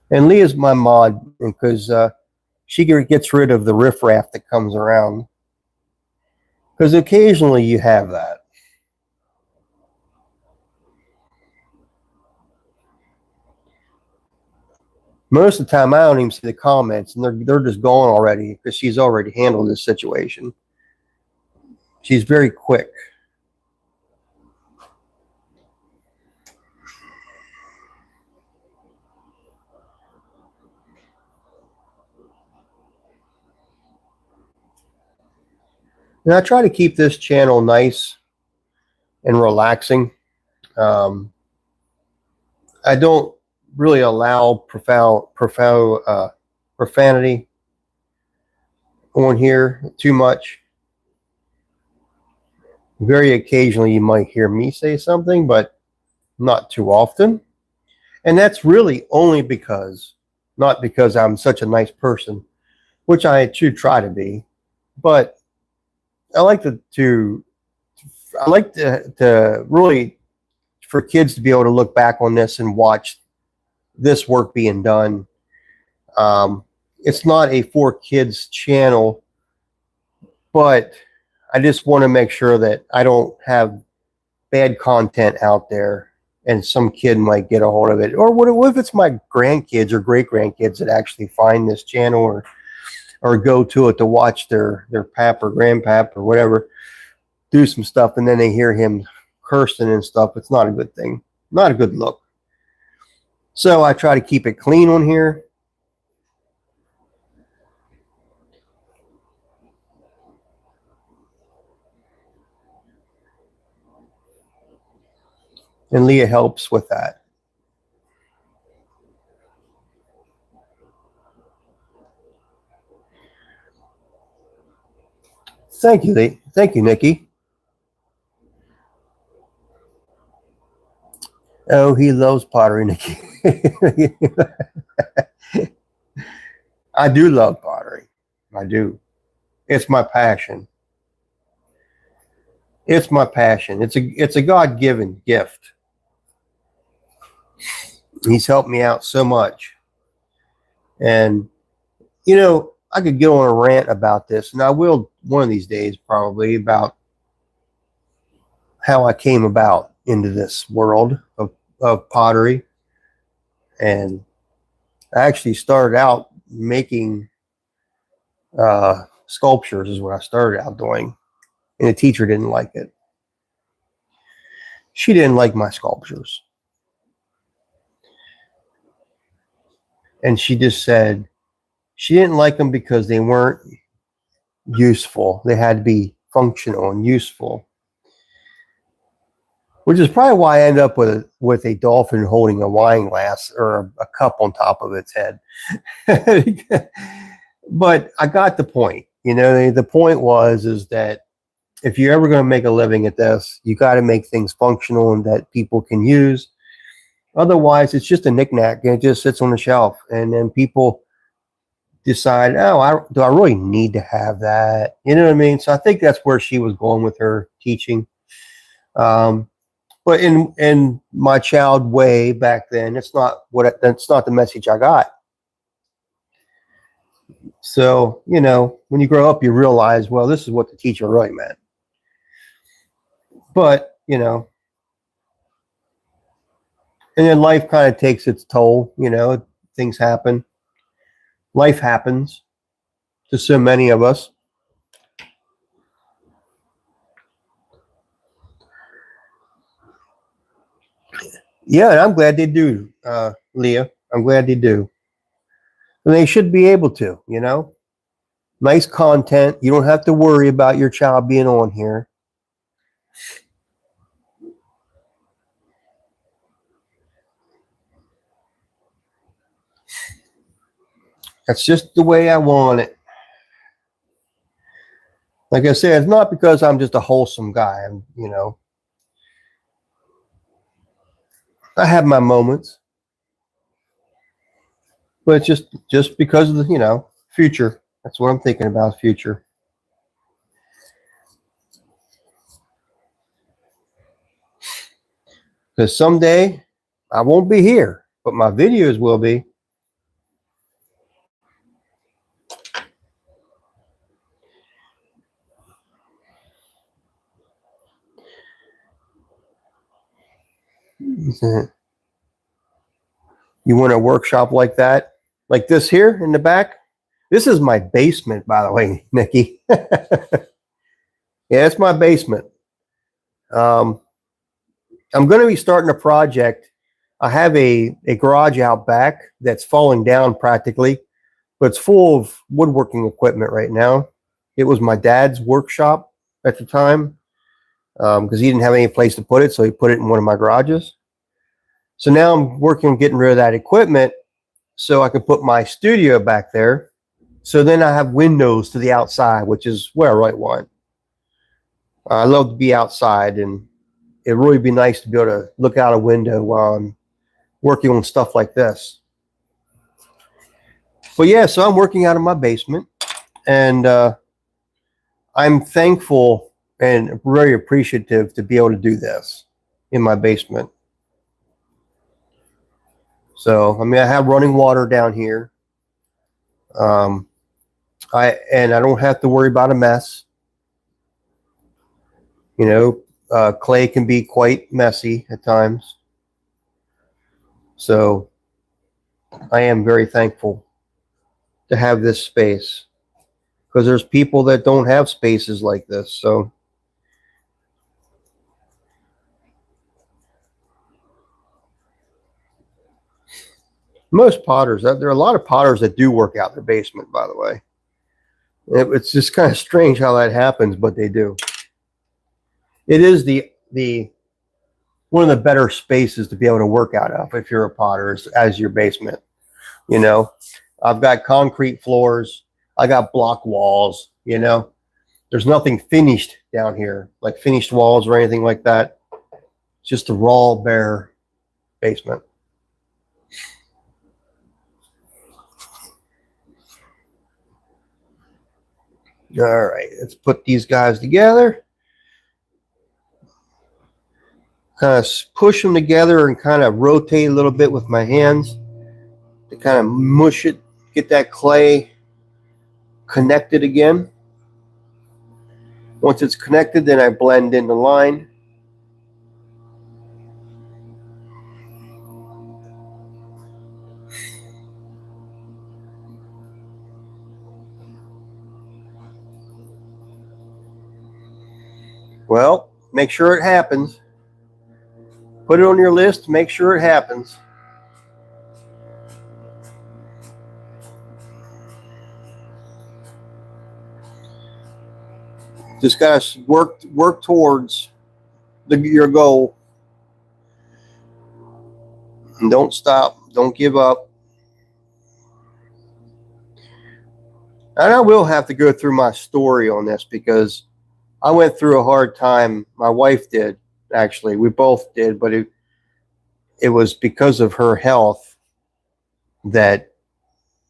And Leah's my mod because she gets rid of the riffraff that comes around. Because occasionally you have that. Most of the time, I don't even see the comments, and they're just gone already because she's already handled this situation. She's very quick. And I try to keep this channel nice and relaxing. I don't really allow profanity on here too much. Very occasionally, you might hear me say something, but not too often. And that's really only not because I'm such a nice person, which I do try to be, but I like to really for kids to be able to look back on this and watch this work being done. It's not a for kids channel, but I just want to make sure that I don't have bad content out there and some kid might get a hold of it. Or what if it's my grandkids or great grandkids that actually find this channel or go to it to watch their pap or grandpap or whatever do some stuff, and then they hear him cursing and stuff. It's not a good thing, not a good look. So I try to keep it clean on here. And Leah helps with that. Thank you, Lee. Thank you, Nikki. Oh, he loves pottery, Nikki. I do love pottery. I do. It's my passion. It's my passion. It's a God-given gift. He's helped me out so much. And you know, I could go on a rant about this, and I will one of these days probably, about how I came about into this world of pottery. And I actually started out making sculptures is what I started out doing. And the teacher didn't like it. She didn't like my sculptures. And she just said she didn't like them because they weren't useful. They had to be functional and useful. Which is probably why I end up with a dolphin holding a wine glass or a cup on top of its head. But I got the point. You know, the point is that if you're ever going to make a living at this, you got to make things functional and that people can use. Otherwise, it's just a knickknack and it just sits on the shelf. And then people decide, oh, do I really need to have that? You know what I mean? So I think that's where she was going with her teaching. But in my child way back then, that's not the message I got. So, you know, when you grow up, you realize, well, this is what the teacher really meant. But, you know, and then life kind of takes its toll, you know, things happen. Life happens to so many of us. Yeah, and I'm glad they do, Leah. I'm glad they do. And they should be able to, you know. Nice content. You don't have to worry about your child being on here. That's just the way I want it. Like I said, it's not because I'm just a wholesome guy. I'm, you know, I have my moments, but it's just because of the, you know, future. That's what I'm thinking about, future. Because someday I won't be here, but my videos will be. You want a workshop like that? Like this here in the back? This is my basement, by the way, Nikki. Yeah, it's my basement. Um, I'm going to be starting a project. I have a garage out back that's falling down practically, but it's full of woodworking equipment right now. It was my dad's workshop at the time because he didn't have any place to put it, so he put it in one of my garages. So now I'm working on getting rid of that equipment so I can put my studio back there. So then I have windows to the outside, which is where I really want. I love to be outside, and it'd really be nice to be able to look out a window while I'm working on stuff like this. But yeah, so I'm working out of my basement, and I'm thankful and very appreciative to be able to do this in my basement. So, I mean, I have running water down here. I don't have to worry about a mess. You know, clay can be quite messy at times. So I am very thankful to have this space because there's people that don't have spaces like this. So most potters, there are a lot of potters that do work out their basement, by the way. It's just kind of strange how that happens, but they do. It is the one of the better spaces to be able to work out of if you're a potter as your basement. You know, I've got concrete floors. I got block walls, you know. There's nothing finished down here, like finished walls or anything like that. It's just a raw, bare basement. All right, let's put these guys together. Kind of push them together and kind of rotate a little bit with my hands to kind of mush it, get that clay connected again. Once it's connected, then I blend in the line. Well, make sure it happens. Put it on your list, make sure it happens. Just gotta work towards your goal. And don't stop. Don't give up. And I will have to go through my story on this because I went through a hard time. My wife did, actually. We both did, but it was because of her health that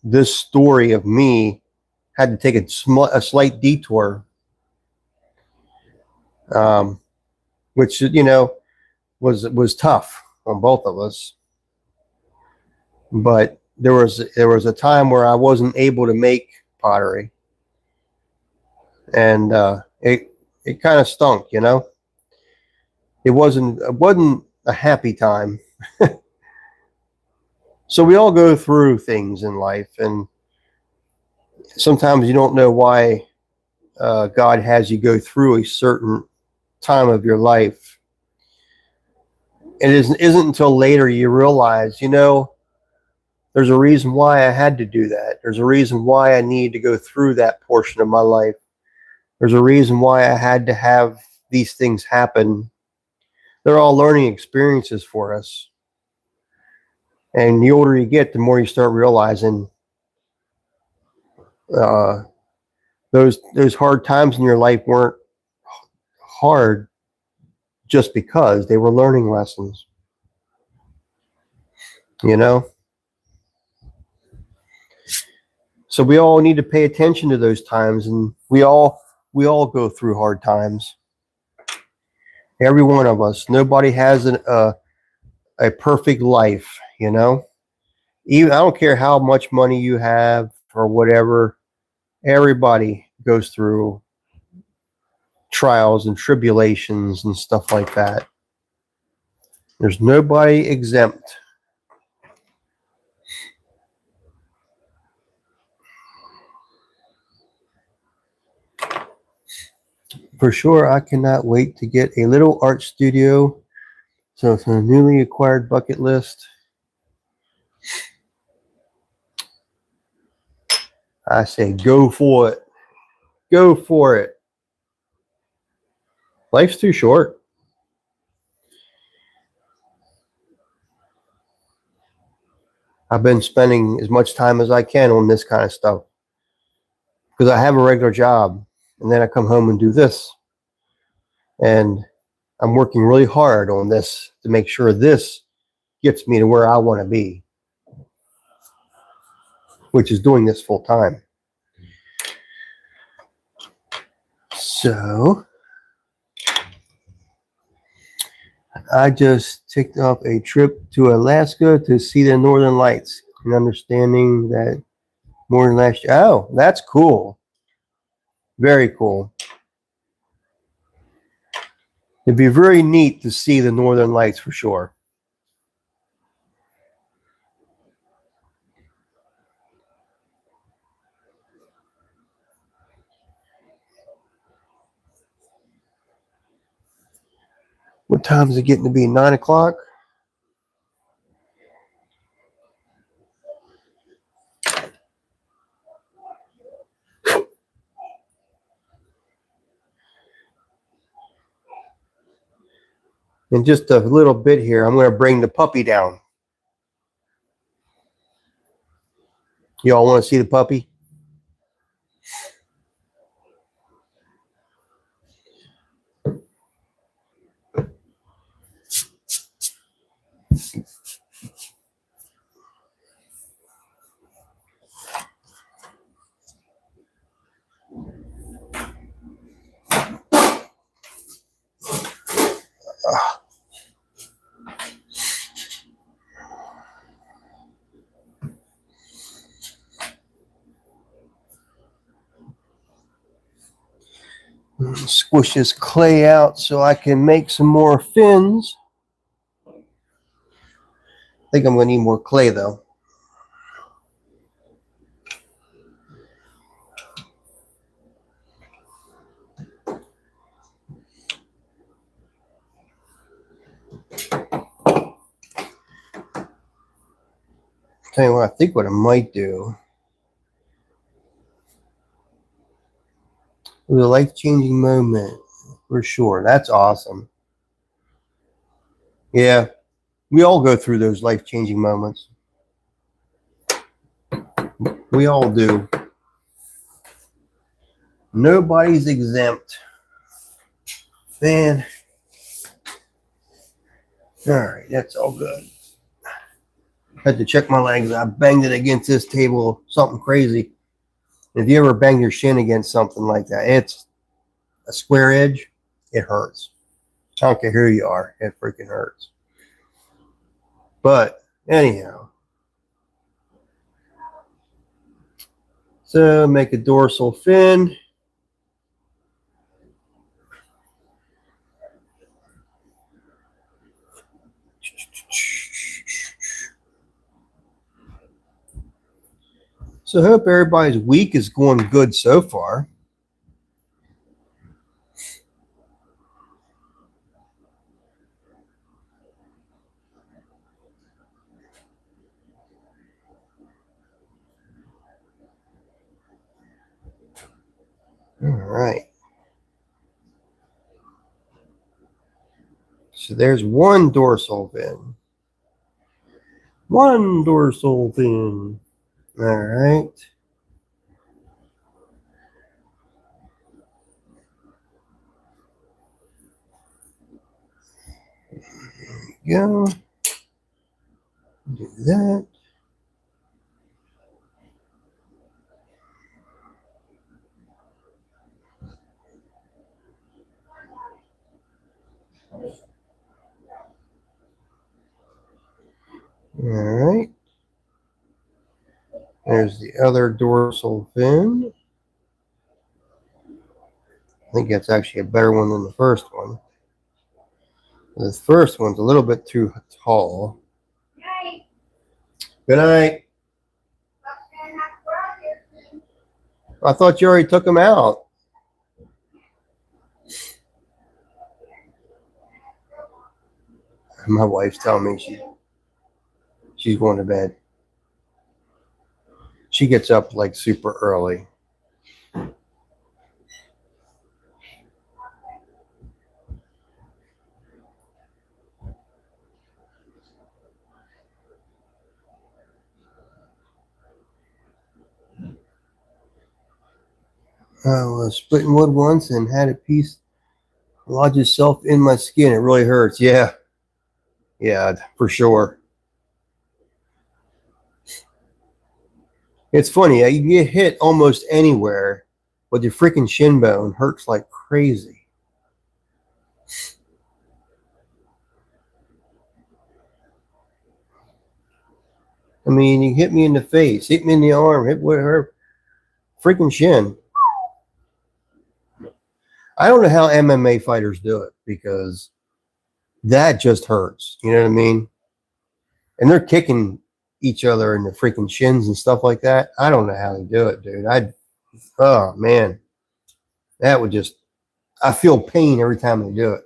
this story of me had to take a slight detour, which, you know, was tough on both of us. But there was a time where I wasn't able to make pottery, and it kind of stunk, you know. It wasn't a happy time. So we all go through things in life, and sometimes you don't know why God has you go through a certain time of your life. It isn't until later you realize, you know, there's a reason why I had to do that. There's a reason why I need to go through that portion of my life. There's a reason why I had to have these things happen. They're all learning experiences for us. And the older you get, the more you start realizing Those hard times in your life weren't hard just because they were learning lessons, you know? So we all need to pay attention to those times, and we all go through hard times. Every one of us. Nobody has a perfect life, you know? Even I don't care how much money you have or whatever, everybody goes through trials and tribulations and stuff like that. There's nobody exempt. For sure, I cannot wait to get a little art studio. So it's a newly acquired bucket list. I say go for it. Go for it. Life's too short. I've been spending as much time as I can on this kind of stuff because I have a regular job, and then I come home and do this. And I'm working really hard on this to make sure this gets me to where I want to be, which is doing this full time. So I just took off a trip to Alaska to see the Northern Lights and understanding that more than last year. Oh, that's cool. Very cool. It'd be very neat to see the Northern Lights for sure. What time is it getting to be? 9 o'clock? In just a little bit here, I'm going to bring the puppy down. Y'all want to see the puppy? Squish this clay out so I can make some more fins. I think I'm going to need more clay though. Tell you what, I think what I might do. It was a life-changing moment for sure. That's awesome. Yeah, we all go through those life-changing moments. We all do. Nobody's exempt. Man. All right, that's all good. Had to check my legs. I banged it against this table, something crazy. If you ever bang your shin against something like that, it's a square edge, it hurts. I don't care who you are, it freaking hurts. But anyhow, so make a dorsal fin. So I hope everybody's week is going good so far. All right. So there's one dorsal fin. One dorsal fin. All right. we go. Do that. All right. There's the other dorsal fin. I think that's actually a better one than the first one. This first one's a little bit too tall. Good night. I thought you already took them out. My wife's telling me she's going to bed. She gets up like super early. I was splitting wood once and had a piece lodge itself in my skin. It really hurts. Yeah, for sure. It's funny. You get hit almost anywhere, but your freaking shin bone hurts like crazy. I mean, you hit me in the face, hit me in the arm, hit with her freaking shin. I don't know how MMA fighters do it because that just hurts. You know what I mean? And they're kicking each other in the freaking shins and stuff like that. I don't know how they do it, dude. Oh man, that would just, I feel pain every time they do it.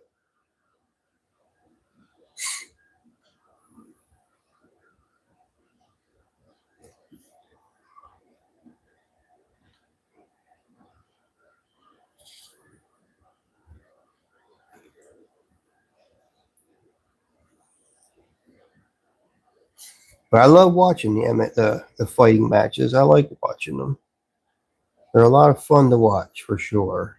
But I love watching the fighting matches. I like watching them. They're a lot of fun to watch for sure.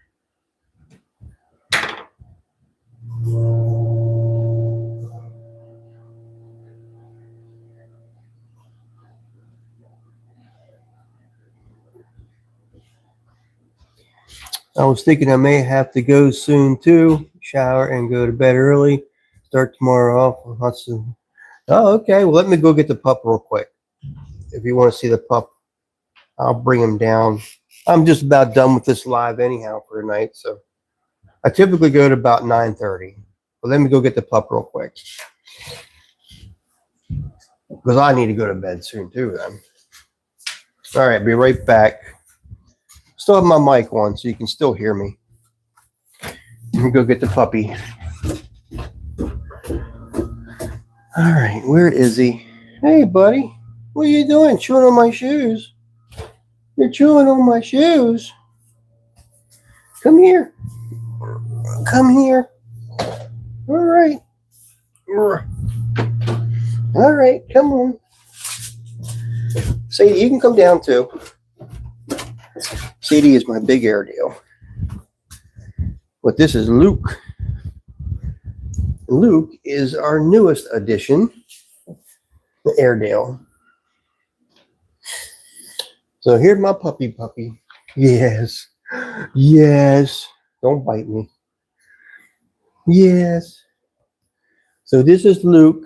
I was thinking I may have to go soon too. Shower and go to bed early. Start tomorrow off. Oh, okay. Well, let me go get the pup real quick. If you want to see the pup, I'll bring him down. I'm just about done with this live anyhow for tonight. So I typically go to about 9:30. But let me go get the pup real quick. Because I need to go to bed soon too then. All right, be right back. Still have my mic on so you can still hear me. Let me go get the puppy. All right, where is he? Hey, buddy. What are you doing? Chewing on my shoes? You're chewing on my shoes. Come here. Come here. All right. All right, come on. Sadie, you can come down too. Sadie is my big Airedale. But this is Luke. Luke is our newest addition, the Airedale. So here's my puppy. Yes. Yes. Don't bite me. Yes. So this is Luke.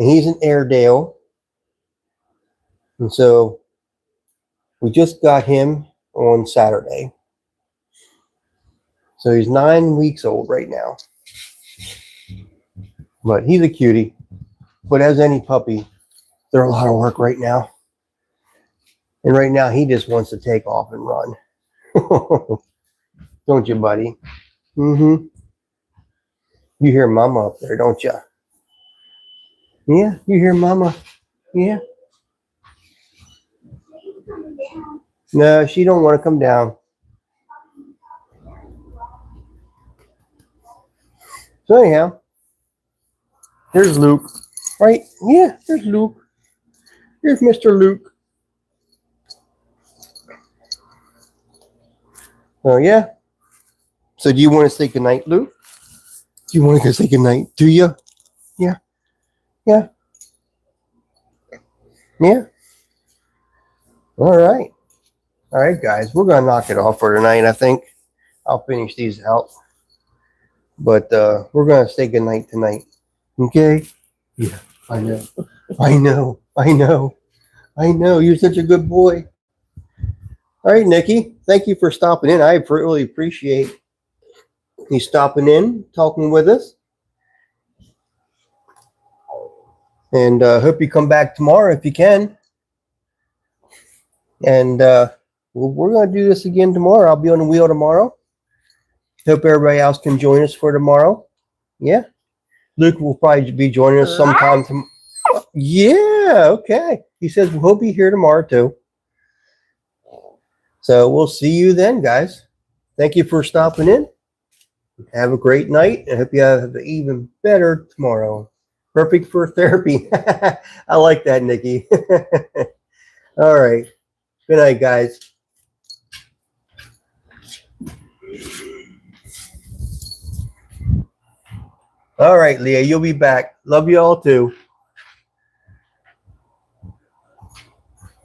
And he's an Airedale. And so we just got him on Saturday. So he's 9 weeks old right now. But he's a cutie. But as any puppy, they're a lot of work right now. And right now he just wants to take off and run. Don't you, buddy? Mm-hmm. You hear Mama up there, don't you? Yeah, you hear Mama. Yeah. No, she don't want to come down. So anyhow, here's Luke. Right? Yeah, there's Luke. Here's Mr. Luke. Oh, yeah. So do you want to say goodnight, Luke? Do you want to say goodnight? Do you? Yeah. Yeah. All right. All right, guys. We're gonna knock it off for tonight. I think I'll finish these out, but we're gonna say goodnight tonight. Okay? Yeah. I know. I know. I know. I know. You're such a good boy. All right, Nikki. Thank you for stopping in. I really appreciate you stopping in, talking with us, and hope you come back tomorrow if you can. And we're going to do this again tomorrow. I'll be on the wheel tomorrow. Hope everybody else can join us for tomorrow. Yeah. Luke will probably be joining us sometime. Yeah. Okay. He says we'll be here tomorrow too. So we'll see you then, guys. Thank you for stopping in. Have a great night. I hope you have an even better tomorrow. Perfect for therapy. I like that, Nikki. All right. Good night, guys. All right, Leah, you'll be back. Love you all too.